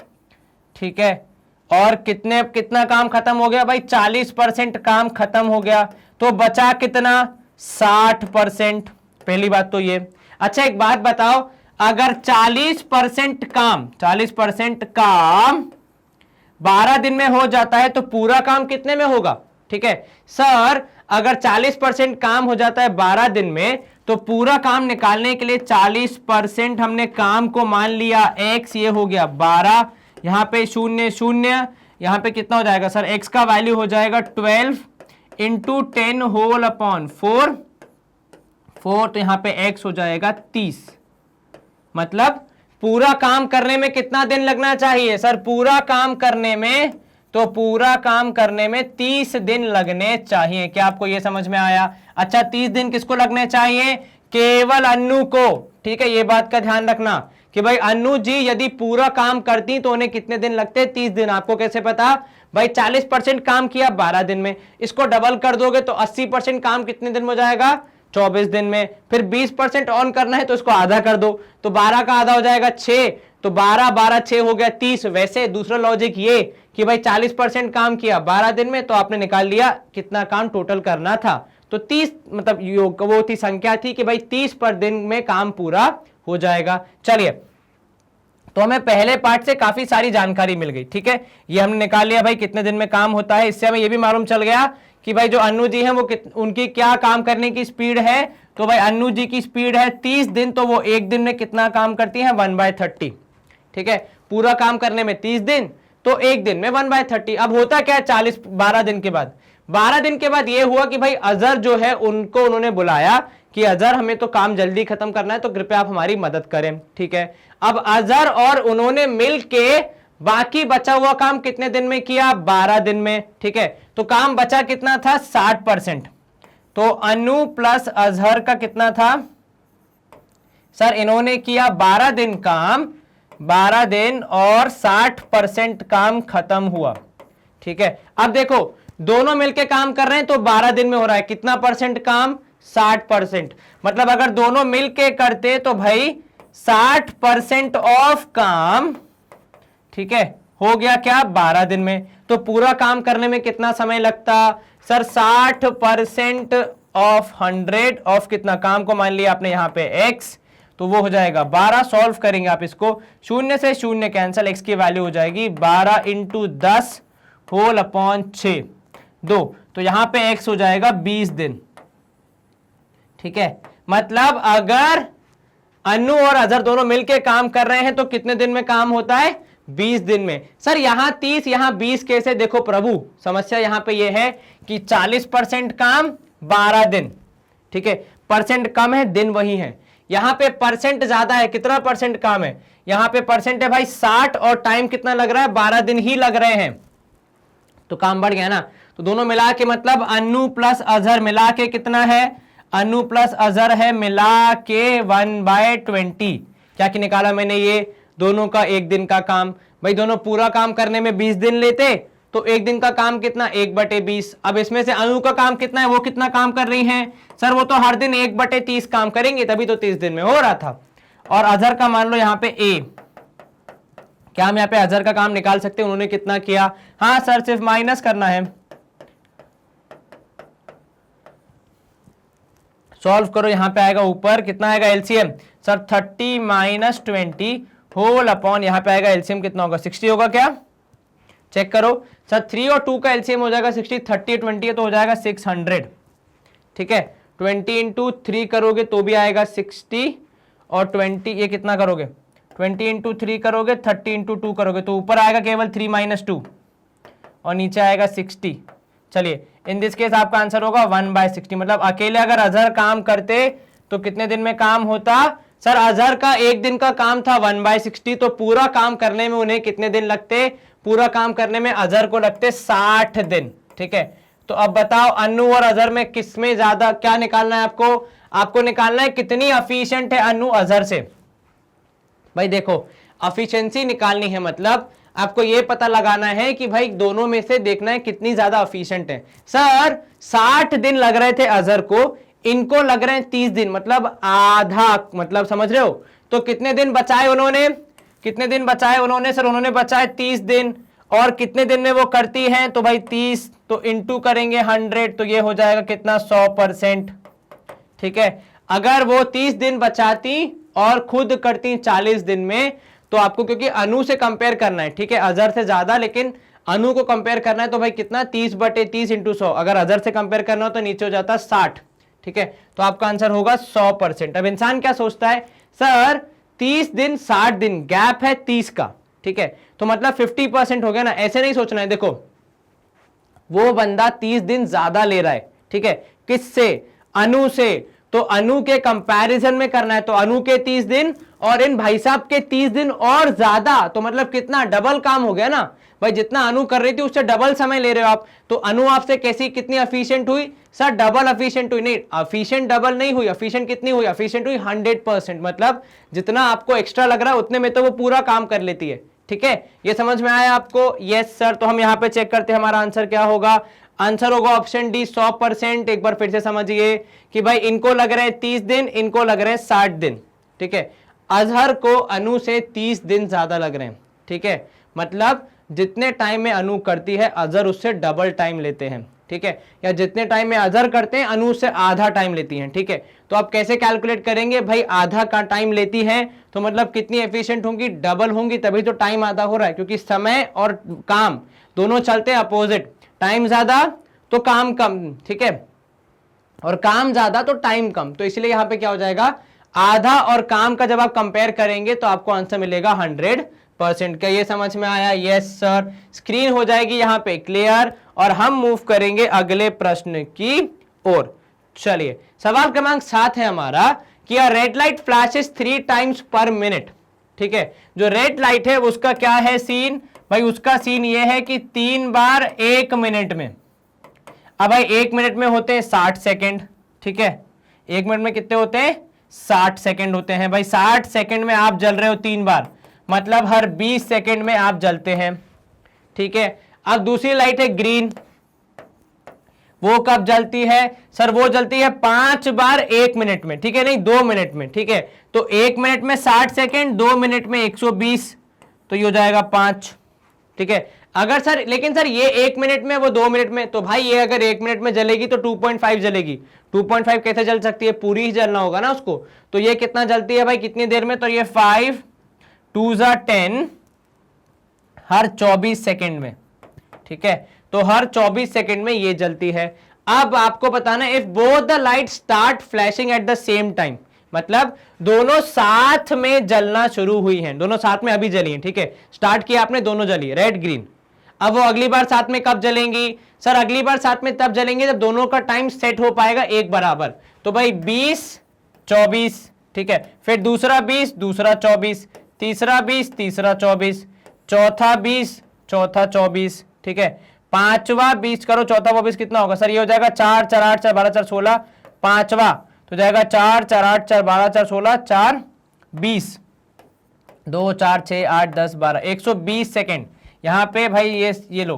ठीक है, और कितना काम खत्म हो गया भाई? 40% काम खत्म हो गया। तो बचा कितना? 60%। पहली बात तो ये। अच्छा एक बात बताओ, अगर 40% काम 12 दिन में हो जाता है तो पूरा काम कितने में होगा? ठीक है सर, अगर 40% काम हो जाता है 12 दिन में तो पूरा काम निकालने के लिए 40% हमने काम को मान लिया x, ये हो गया 12, यहां पे 0 0, यहां पे कितना हो जाएगा सर? x का वैल्यू हो जाएगा 12 × 10⁴ 4, तो यहां पे x हो जाएगा 30। मतलब पूरा काम करने में कितना दिन लगना चाहिए सर? पूरा काम करने में 30 दिन लगने चाहिए। क्या आपको यह समझ में आया? अच्छा 30 दिन किसको लगने चाहिए? केवल अन्नू को, ठीक है। ये बात का ध्यान रखना कि भाई अन्नू जी यदि पूरा काम करती तो उन्हें कितने दिन लगते? 30 दिन। आपको कैसे पता? भाई 40% काम किया 12 दिन में, इसको डबल कर दोगे तो 80% काम कितने दिन में हो जाएगा? 24 दिन में। फिर 20% ऑन करना है तो इसको आधा कर दो, तो 12 का आधा हो जाएगा 6, तो 12 12 6 हो गया 30। वैसे दूसरा लॉजिक ये कि भाई 40% काम किया 12 दिन में, तो आपने निकाल लिया कितना काम टोटल करना था। तो 30 मतलब वो थी संख्या थी कि भाई 30 पर दिन में काम पूरा हो जाएगा। चलिए, तो हमें पहले पार्ट से काफी सारी जानकारी मिल गई। ठीक है, ये हमने निकाल लिया भाई कितने दिन में काम होता है। इससे हमें ये भी मालूम चल गया कि भाई जो अन्नू जी हैं वो उनकी क्या काम करने की स्पीड है। तो भाई अन्नू जी की स्पीड है 30 दिन, तो वो एक दिन में कितना काम करती है 1/30। ठीक है, पूरा काम करने में 30 दिन, तो एक दिन में 1/30। अब होता क्या है 12 दिन के बाद, 12 दिन के बाद ये हुआ कि भाई अजहर जो है उनको उन्होंने बुलाया कि अजहर हमें तो काम जल्दी खत्म करना है, तो कृपया आप हमारी मदद करें। ठीक है, अब अजहर और उन्होंने मिलके बाकी बचा हुआ काम कितने दिन में किया 12 दिन में। ठीक है, तो काम बचा कितना था 60%। तो अनु प्लस अजहर का कितना था सर, इन्होंने किया 12 दिन काम, 12 दिन और 60% काम खत्म हुआ। ठीक है, अब देखो दोनों मिलके काम कर रहे हैं तो 12 दिन में हो रहा है कितना परसेंट काम 60%। मतलब अगर दोनों मिलके करते तो भाई 60% ऑफ काम, ठीक है, हो गया क्या 12 दिन में। तो पूरा काम करने में कितना समय लगता सर 60% ऑफ 100 ऑफ कितना काम को मान लिया आपने यहां पे x, तो वो हो जाएगा 12। सॉल्व करेंगे आप इसको, शून्य से शून्य कैंसिल, x की वैल्यू हो जाएगी 12 × 10 होल अपॉन 6 2, तो यहां पे x हो जाएगा 20 दिन। ठीक है, मतलब अगर अनु और अजहर दोनों मिलके काम कर रहे हैं तो कितने दिन में काम होता है 20 दिन में। सर यहां 30 यहां 20 कैसे, देखो प्रभु समस्या यहां पे ये है कि 40% काम 12 दिन। ठीक है, परसेंट कम है दिन वही है, यहां पे परसेंट ज्यादा है। कितना परसेंट काम है यहां पे, परसेंट है भाई 60 और टाइम कितना लग रहा है 12 दिन ही लग रहे हैं, तो काम बढ़ गया ना। तो दोनों मिला के मतलब अनु प्लस अजहर मिला के कितना है, अनु प्लस अजहर है मिला के 1/20। क्या कि निकाला मैंने ये दोनों का एक दिन का काम। भाई दोनों पूरा काम करने में 20 दिन लेते तो एक दिन का काम कितना 1/20। अब इसमें से अनु का काम कितना है, वो कितना काम कर रही हैं सर, वो तो हर दिन 1/30 काम करेंगे, तभी तो 30 दिन में हो रहा था। और अजहर का मान लो यहाँ पे a, क्या हम यहाँ पे अजहर का काम निकाल सकते हैं, उन्होंने कितना किया। हाँ सर सिर्फ माइनस करना है, सॉल्व करो, यहां पे आएगा ऊपर कितना आएगा एलसीएम सर 30 - 20 होल अपॉन यहां पे आएगा एलसीएम कितना होगा 60 होगा क्या, चेक करो सर 3 और 2 का एलसीएम हो जाएगा 60, 30 20 है तो हो जाएगा 600। ठीक है, 20 × 3 करोगे तो भी आएगा 60 और 20 ये कितना करोगे 20 × 3 करोगे 30 × 2 करोगे तो ऊपर आएगा केवल 3 - 2 और नीचे आएगा 60। चलिए इन दिस केस आपका आंसर होगा 1/60। मतलब अकेले अगर अजहर काम करते तो कितने दिन में काम होता सर, अजहर का एक दिन का काम था 1/60, तो पूरा काम करने में उन्हें कितने दिन लगते, पूरा काम करने में अजहर को लगते 60 दिन। ठीक है, तो अब बताओ अनु और अजहर में किसमें ज्यादा, क्या निकालना है आपको, आपको निकालना है कितनी एफिशिएंट है अनु अजहर से। भाई देखो एफिशिएंसी निकालनी है, मतलब आपको यह पता लगाना है कि भाई दोनों में से देखना है कितनी ज्यादा एफिशिएंट है। सर 60 दिन लग रहे थे अजहर को, इनको लग रहे हैं 30 दिन, मतलब आधा, मतलब समझ रहे हो। तो कितने दिन बचाए उन्होंने, कितने दिन बचाए उन्होंने सर, उन्होंने बचाए 30 दिन। और कितने दिन में वो करती हैं तो भाई 30, तो इंटू करेंगे 100, तो ये हो जाएगा कितना 100%। ठीक है, अगर वो 30 दिन बचाती और खुद करती 40 दिन में, तो आपको क्योंकि अनु से कंपेयर करना है, ठीक है, अजहर से ज्यादा, लेकिन अनु को कंपेयर करना है, तो भाई कितना 30/30 × 100। अगर अजहर से कंपेयर करना हो तो नीचे हो जाता 60। ठीक है, तो आपका आंसर होगा 100%। अब इंसान क्या सोचता है सर 30 दिन 60 दिन गैप है 30 का, ठीक है, तो मतलब 50% हो गया ना। ऐसे नहीं सोचना है, देखो वो बंदा 30 दिन ज्यादा ले रहा है, ठीक है, किससे, अनु से, तो अनु के कंपैरिजन में करना है, तो अनु के 30 दिन और इन भाई साहब के 30 दिन और ज्यादा, तो मतलब कितना डबल काम हो गया ना भाई, जितना अनु कर रही थी उससे डबल समय ले रहे हो आप। तो अनु आपसे कैसी कितनी एफिशिएंट हुई सर, डबल एफिशिएंट हुई, नहीं एफिशिएंट डबल नहीं हुई, एफिशिएंट कितनी हुई, एफिशिएंट हुई 100%। मतलब जितना आपको एक्स्ट्रा लग रहा है उतने में तो वो पूरा काम कर लेती है। ठीक है, ये समझ में आया आपको, यस सर। तो हम यहाँ पे चेक करते हैं हमारा आंसर क्या होगा, आंसर होगा ऑप्शन डी 100%। एक बार फिर से समझिए कि भाई इनको लग रहे हैं 30 दिन, इनको लग रहे हैं 60 दिन। ठीक है, अजहर को अनु से 30 दिन ज्यादा लग रहे हैं, ठीक है। मतलब जितने टाइम में अनु करती है अजहर उससे डबल टाइम लेते हैं, ठीक है। या जितने टाइम में अजहर करते हैं अनु से आधा टाइम लेती हैं, ठीक है। तो आप कैसे कैलकुलेट करेंगे भाई, आधा का टाइम लेती हैं तो मतलब कितनी एफिशिएंट होंगी, डबल होंगी, तभी तो टाइम आधा हो रहा है, क्योंकि समय और काम दोनों चलते हैं अपोजिट। टाइम ज्यादा तो काम कम, ठीक है, और काम ज्यादा तो टाइम कम, तो इसलिए यहां पे क्या हो जाएगा, आधा और काम का जब आप कंपेयर करेंगे तो आपको आंसर मिलेगा 100%। क्या ये समझ में आया? Yes sir. स्क्रीन हो जाएगी यहां पे क्लियर और हम मूव करेंगे अगले प्रश्न की ओर। चलिए सवाल क्रमांक 7 है हमारा कि a red light flashes 3 times per minute, ठीक है। जो रेड लाइट है उसका क्या है सीन भाई, उसका सीन ये है कि 3 बार 1 मिनट में। अब भाई 1 मिनट में होते हैं 60 सेकेंड, ठीक है। 1 मिनट में कितने होते हैं? 60 सेकेंड होते हैं भाई। 60 सेकेंड में आप जल रहे हो 3 बार, मतलब हर 20 सेकेंड में आप जलते हैं, ठीक है। अब दूसरी लाइट है ग्रीन, वो कब जलती है सर? वो जलती है 5 बार 1 मिनट में, ठीक है, नहीं 2 मिनट में, ठीक है। तो 1 मिनट में 60 सेकेंड, 2 मिनट में 120, तो ये हो जाएगा 5, ठीक है। अगर सर, लेकिन सर ये 1 मिनट में वो 2 मिनट में, तो भाई ये अगर 1 मिनट में जलेगी तो 2.5 जलेगी। 2.5 कैसे जल सकती है? पूरी ही जलना होगा ना उसको। तो ये कितना जलती है भाई, कितनी देर में? तो ये 5 2 10 हर 24 सेकेंड में, ठीक है। तो हर 24 सेकेंड में ये जलती है। अब आपको बताना if both the light start flashing at the same time, मतलब दोनों साथ में जलना शुरू हुई हैं, दोनों साथ में अभी जली हैं, ठीक है। स्टार्ट किया आपने, दोनों जली, रेड ग्रीन। अब वो अगली बार साथ में कब जलेंगी सर? अगली बार साथ में तब जलेंगे जब दोनों का टाइम सेट हो पाएगा एक बराबर। तो भाई 20 24, ठीक है। फिर दूसरा 20, दूसरा 24, तीसरा 20, तीसरा 24, चौथा 20, चौथा 24, ठीक है। पांचवा 20 करो, चौथा 24 कितना होगा सर? ये हो जाएगा 4 4 8 4 12 4 16। पांचवा तो जाएगा 4 4 8 4 12 4 16 4 20, 2 4 6 8 10 12, 120 सेकेंड यहां पे भाई। ये लो,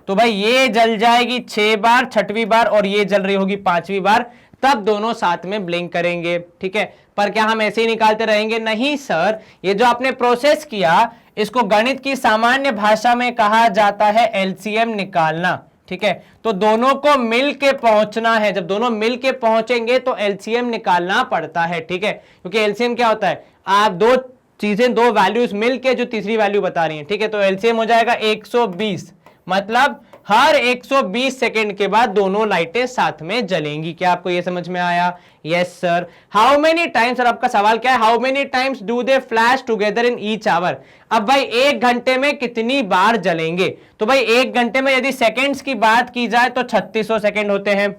तो भाई ये जल जाएगी 6 बार 6वीं बार, और ये जल रही होगी 5वीं बार, तब दोनों साथ में ब्लिंक करेंगे, ठीक है। पर क्या हम ऐसे ही निकालते रहेंगे? नहीं सर, ये जो आपने प्रोसेस किया इसको गणित की सामान्य भाषा में कहा जाता है एलसीएम निकालना, ठीक है। तो दोनों को मिल के पहुंचना है, जब दोनों मिल के पहुंचेंगे तो एलसीएम निकालना पड़ता है, ठीक है। क्योंकि एलसीएम क्या होता है? आप दो चीजें, दो वैल्यूज मिल के जो तीसरी वैल्यू बता रही है, ठीक है। तो एलसीएम हो जाएगा 120, मतलब हर 120 सेकेंड के बाद दोनों लाइटें साथ में जलेंगी। क्या आपको यह समझ में आया? Yes sir. How many times, sir आपका सवाल क्या है? How many times do they flash together in each hour? अब भाई 1 घंटे में कितनी बार जलेंगे? तो भाई 1 घंटे में यदि सेकेंड्स की बात की जाए तो 3600 सेकेंड होते हैं।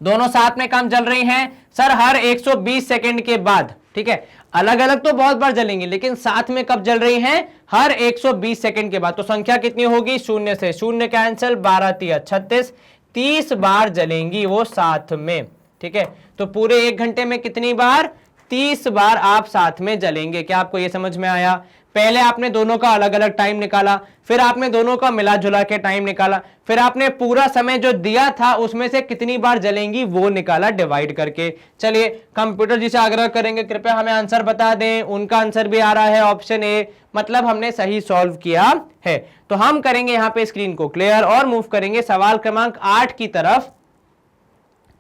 दोनों साथ में कम जल रही हैं सर? हर 120 सेकेंड के बाद, ठीक है। अलग अलग तो बहुत बार जलेंगे, लेकिन साथ में कब जल रही हैं? हर 120 सेकेंड के बाद। तो संख्या कितनी होगी? शून्य से शून्य कैंसिल, 12 3 36, 30 बार जलेंगी वो साथ में, ठीक है। तो पूरे 1 घंटे में कितनी बार? 30 बार आप साथ में जलेंगे। क्या आपको यह समझ में आया? पहले आपने दोनों का अलग अलग टाइम निकाला, फिर आपने दोनों का मिला जुला के टाइम निकाला, फिर आपने पूरा समय जो दिया था उसमें से कितनी बार जलेंगी वो निकाला डिवाइड करके। चलिए कंप्यूटर जी से आग्रह करेंगे कृपया हमें आंसर बता दें। उनका आंसर भी आ रहा है ऑप्शन ए, मतलब हमने सही सॉल्व किया है। तो हम करेंगे यहां पे स्क्रीन को क्लियर और मूव करेंगे सवाल क्रमांक 8 की तरफ।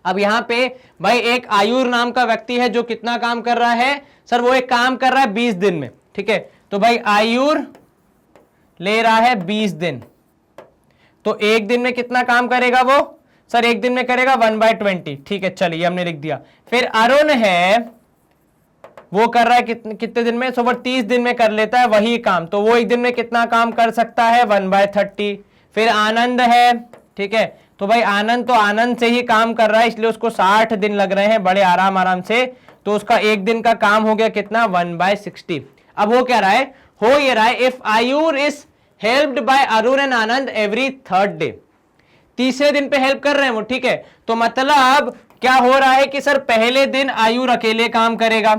अब यहां पे भाई एक आयुर नाम का व्यक्ति है जो कितना काम कर रहा है सर? वो एक काम कर रहा है 20 दिन में, ठीक है। तो भाई आयुर ले रहा है 20 दिन, तो 1 दिन में कितना काम करेगा वो सर? 1 दिन में करेगा 1/20, ठीक है। चलिए हमने लिख दिया। फिर अरुण है, वो कर रहा है कितने दिन में? सो वो 30 दिन में कर लेता है वही काम, तो वो 1 दिन में कितना काम कर सकता है? 1/30। फिर आनंद है, ठीक है। तो भाई आनंद तो आनंद से ही काम कर रहा है, इसलिए उसको 60 दिन लग रहे हैं बड़े आराम से, तो उसका 1 दिन का काम हो गया कितना? 1/60। अब वो कह रहा है, हो ये रहा है if Ayur is helped by Arun and Anand every 3rd day, तीसरे दिन पे हेल्प कर रहे हैं वो, ठीक है। तो मतलब क्या हो रहा है कि सर पहले दिन आयुर अकेले काम करेगा,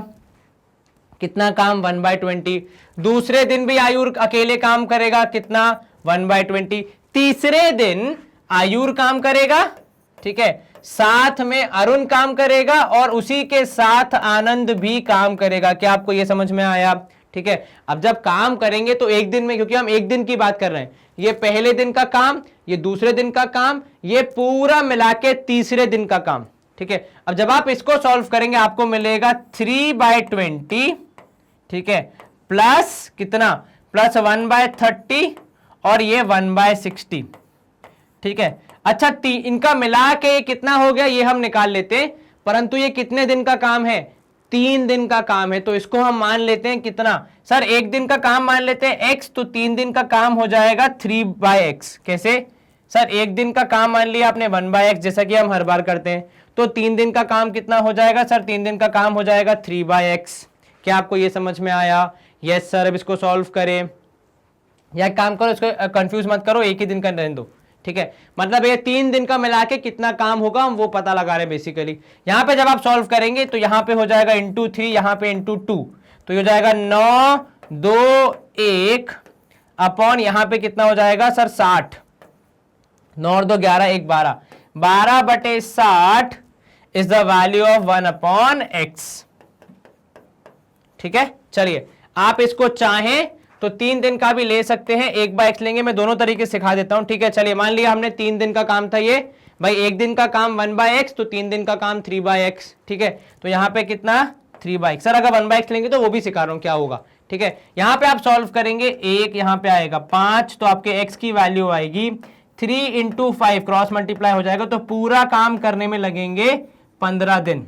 कितना काम? 1/20। दूसरे दिन भी आयुर अकेले काम करेगा, कितना? 1/20। तीसरे दिन आयुर काम करेगा, ठीक है। साथ में अरुण काम करेगा और उसी के साथ आनंद भी काम करेगा। क्या आपको यह समझ में आया? ठीक है, अब जब काम करेंगे तो एक दिन में, क्योंकि हम एक दिन की बात कर रहे हैं, ये पहले दिन का काम, ये दूसरे दिन का काम, ये पूरा मिला के तीसरे दिन का काम। ठीक है, अब जब आप इसको सॉल्व करेंगे आपको मिलेगा 3/20, ठीक है, प्लस कितना, प्लस 1/30 और ये 1/60। ठीक है, अच्छा इनका मिला के कितना हो गया ये हम निकाल लेते हैं, परंतु ये कितने दिन का काम है? 3 दिन का काम है। तो इसको हम मान लेते हैं कितना सर, एक दिन का काम मान लेते हैं x, तो 3 दिन का काम हो जाएगा 3/x। कैसे सर, एक दिन का काम मान लिया आपने 1/x, जैसा कि हम हर बार करते हैं, तो 3 दिन का काम कितना हो जाएगा सर? 3 दिन का काम हो जाएगा 3/x। क्या आपको ये समझ में आया? Yes sir. अब इसको सॉल्व करें, या एक काम करो, इसको कंफ्यूज मत करो, एक ही दिन का रहने दो। ठीक है, मतलब ये 3 दिन का मिला के कितना काम होगा हम वो पता लगा रहे हैं बेसिकली। यहां पे जब आप सॉल्व करेंगे तो यहां पे हो जाएगा इंटू 3, यहां पे इंटू 2, तो ये हो जाएगा 9, 2, 1 अपॉन यहां पे कितना हो जाएगा सर 60, 9 और 2 11, 1 12, 12/60 is the value of 1/x। ठीक है, चलिए आप इसको चाहें तो 3 दिन का भी ले सकते हैं, 1/x लेंगे, मैं दोनों तरीके से सिखा देता हूं। ठीक है, चलिए मान लिया हमने 3 दिन का काम था ये, भाई एक दिन का काम 1/x, तो 3 दिन का काम 3/x। ठीक है, तो यहां पे कितना 3/x। सर अगर 1/x लेंगे तो वो भी सिखा रहा हूं क्या होगा। ठीक है, यहां पे आप सॉल्व करेंगे, 1 यहां पे आएगा 5, तो आपके x की वैल्यू आएगी 3 × 5, क्रॉस मल्टीप्लाई हो जाएगा, तो पूरा काम करने में लगेंगे 15 दिन।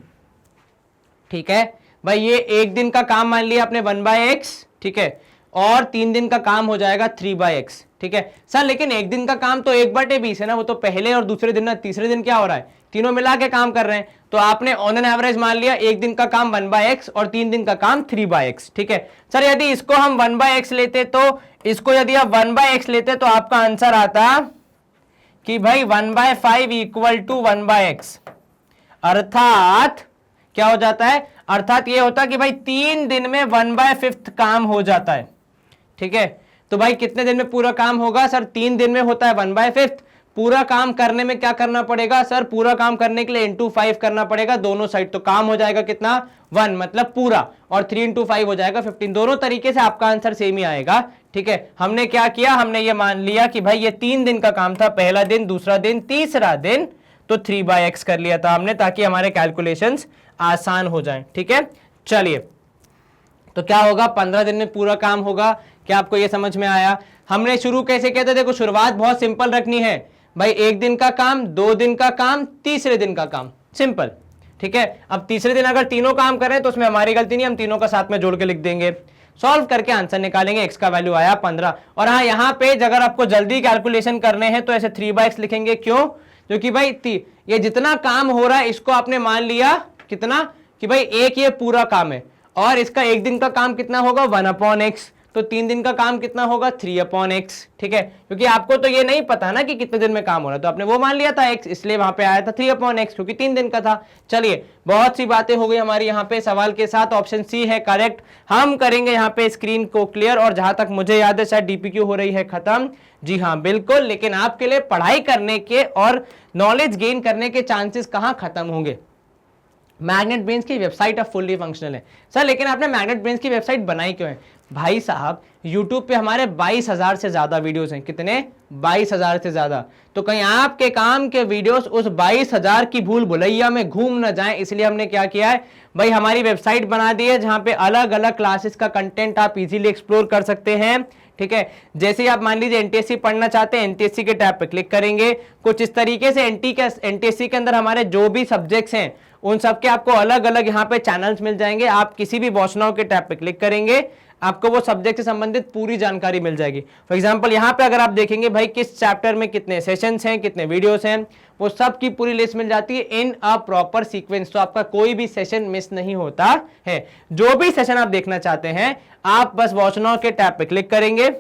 ठीक है भाई, ये एक दिन का काम मान लिया आपने 1/x, ठीक है, और 3 दिन का काम हो जाएगा 3/x। ठीक है सर, लेकिन एक दिन का काम तो 1/20 है ना, वो तो पहले और दूसरे दिन ना, तीसरे दिन क्या हो रहा है, तीनों मिला के काम कर रहे हैं, तो आपने ऑन एन एवरेज मान लिया एक दिन का काम 1/x और 3 दिन का काम 3/x। ठीक है सर, यदि इसको हम 1/x लेते, तो इसको यदि आप 1/x लेते तो आपका आंसर आता कि भाई 1/5 इक्वल टू 1/x। अर्थात क्या हो जाता है, अर्थात ये होता कि भाई 3 दिन में 1/5 काम हो जाता है। ठीक है, तो भाई कितने दिन में पूरा काम होगा सर? 3 दिन में होता है 1/5। पूरा काम करने में क्या करना पड़ेगा सर? पूरा काम करने के लिए इंटू 5 करना पड़ेगा दोनों साइड, तो काम हो जाएगा कितना 1, मतलब पूरा, और 3 × 5 हो जाएगा 15। दोनों तरीके से आपका आंसर सेम ही आएगा। ठीक है, हमने क्या किया, हमने ये मान लिया कि भाई ये 3 दिन का काम था, पहला दिन, दूसरा दिन, तीसरा दिन, तो 3/x कर लिया था हमने, ताकि हमारे कैलकुलेशंस आसान हो जाएं। ठीक है, चलिए तो क्या होगा, 15 दिन में पूरा काम होगा। क्या आपको यह समझ में आया? हमने शुरू कैसे किया था? देखो शुरुआत बहुत सिंपल रखनी है भाई, एक दिन का काम, 2 दिन का काम, तीसरे दिन का काम, सिंपल। ठीक है, अब तीसरे दिन अगर तीनों काम करें तो उसमें हमारी गलती नहीं, हम तीनों का साथ में जोड़ के लिख देंगे, सॉल्व करके आंसर निकालेंगे। x का वैल्यू आया 15। और हाँ, यहां पे अगर आपको जल्दी कैलकुलेशन करने हैं तो ऐसे 3/x लिखेंगे। क्यों? क्योंकि भाई ये जितना काम हो रहा है इसको आपने मान लिया कितना, कि भाई एक ये पूरा काम है, और इसका एक दिन का काम कितना होगा 1/x, तो 3 दिन का काम कितना होगा 3/x। ठीक है, क्योंकि आपको तो ये नहीं पता ना कि कितने दिन में काम हो रहा है, तो आपने वो मान लिया था x, इसलिए वहां पे आया था 3/x, क्योंकि 3 दिन का था। चलिए बहुत सी बातें हो गई हमारी यहाँ पे सवाल के साथ। ऑप्शन सी है करेक्ट। हम करेंगे यहाँ पे स्क्रीन को क्लियर, और जहां तक मुझे याद है शायद DPQ हो रही है खत्म। जी हाँ बिल्कुल, लेकिन आपके लिए पढ़ाई करने के और नॉलेज गेन करने के चांसेस कहाँ खत्म होंगे? मैग्नेट ब्रेन्स की वेबसाइट अब फुल्ली फंक्शनल है। सर लेकिन आपने मैग्नेट ब्रेन्स की वेबसाइट बनाई क्यों है? भाई साहब YouTube पे हमारे 22,000 से ज्यादा वीडियोस हैं। कितने? 22,000 से ज्यादा। तो कहीं आपके काम के वीडियोस उस 22,000 की भूल भुलैया में घूम न जाएं, इसलिए हमने क्या किया है भाई, हमारी वेबसाइट बना दी है जहां पे अलग अलग क्लासेस का कंटेंट आप इजीली एक्सप्लोर कर सकते हैं। ठीक है, जैसे ही आप मान लीजिए NTSC पढ़ना चाहते हैं, NTSC के टैब पे क्लिक करेंगे, कुछ इस तरीके से NTSC के अंदर हमारे जो भी सब्जेक्ट्स हैं उन सबके आपको अलग अलग यहाँ पे चैनल्स मिल जाएंगे। आप किसी भी वॉच नाउ के टैब पे क्लिक करेंगे, आपको वो सब्जेक्ट से संबंधित पूरी जानकारी मिल जाएगी। फॉर एग्जांपल यहाँ पे अगर आप देखेंगे भाई किस चैप्टर में कितने सेशंस हैं, कितने वीडियोस हैं, वो सब की पूरी लिस्ट मिल जाती है इन अ प्रॉपर सीक्वेंस। तो आपका कोई भी सेशन मिस नहीं होता है। जो भी सेशन आप देखना चाहते हैं आप बस वॉच नाउ के टैब पे क्लिक करेंगे,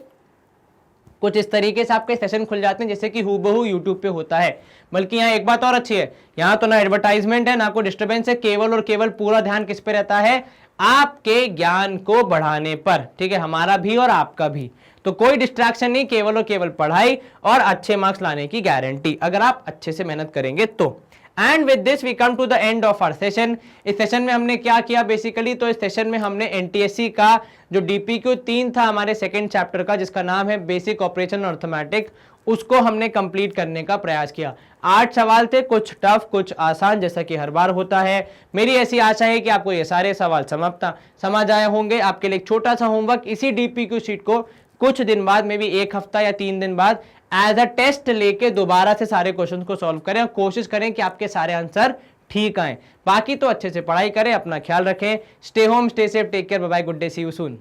कुछ इस तरीके से आपके सेशन खुल जाते हैं जैसे कि हूबहू यूट्यूब पे होता है। बल्कि यहाँ एक बात और अच्छी है, यहाँ तो ना एडवर्टाइजमेंट है ना कोई डिस्टर्बेंस है, केवल और केवल पूरा ध्यान किस पे रहता है? आपके ज्ञान को बढ़ाने पर। ठीक है, हमारा भी और आपका भी। तो कोई डिस्ट्रैक्शन नहीं, केवल और केवल पढ़ाई और अच्छे मार्क्स लाने की गारंटी, अगर आप अच्छे से मेहनत करेंगे तो। And with this we come to the end of our session. इस सेशन में हमने क्या किया बेसिकली, तो इस सेशन में हमने एनटीएससी का जो डीपीक्यू 3 था हमारे सेकंड चैप्टर का, जिसका नाम है बेसिक ऑपरेशन अर्थमेटिक, उसको हमने कंप्लीट करने का प्रयास किया। 8 सवाल थे, कुछ टफ कुछ आसान, जैसा कि हर बार होता है। मेरी ऐसी आशा है कि आपको ये सारे सवाल समझ आए होंगे। आपके लिए एक छोटा सा होमवर्क, इसी डीपीक्यू शीट को कुछ दिन बाद, मे बी 1 हफ्ता या 3 दिन बाद एज अ टेस्ट लेके दोबारा से सारे क्वेश्चन को सॉल्व करें और कोशिश करें कि आपके सारे आंसर ठीक आए। बाकी तो अच्छे से पढ़ाई करें, अपना ख्याल रखें। Stay home, stay safe, take care, bye bye, good day, see you soon.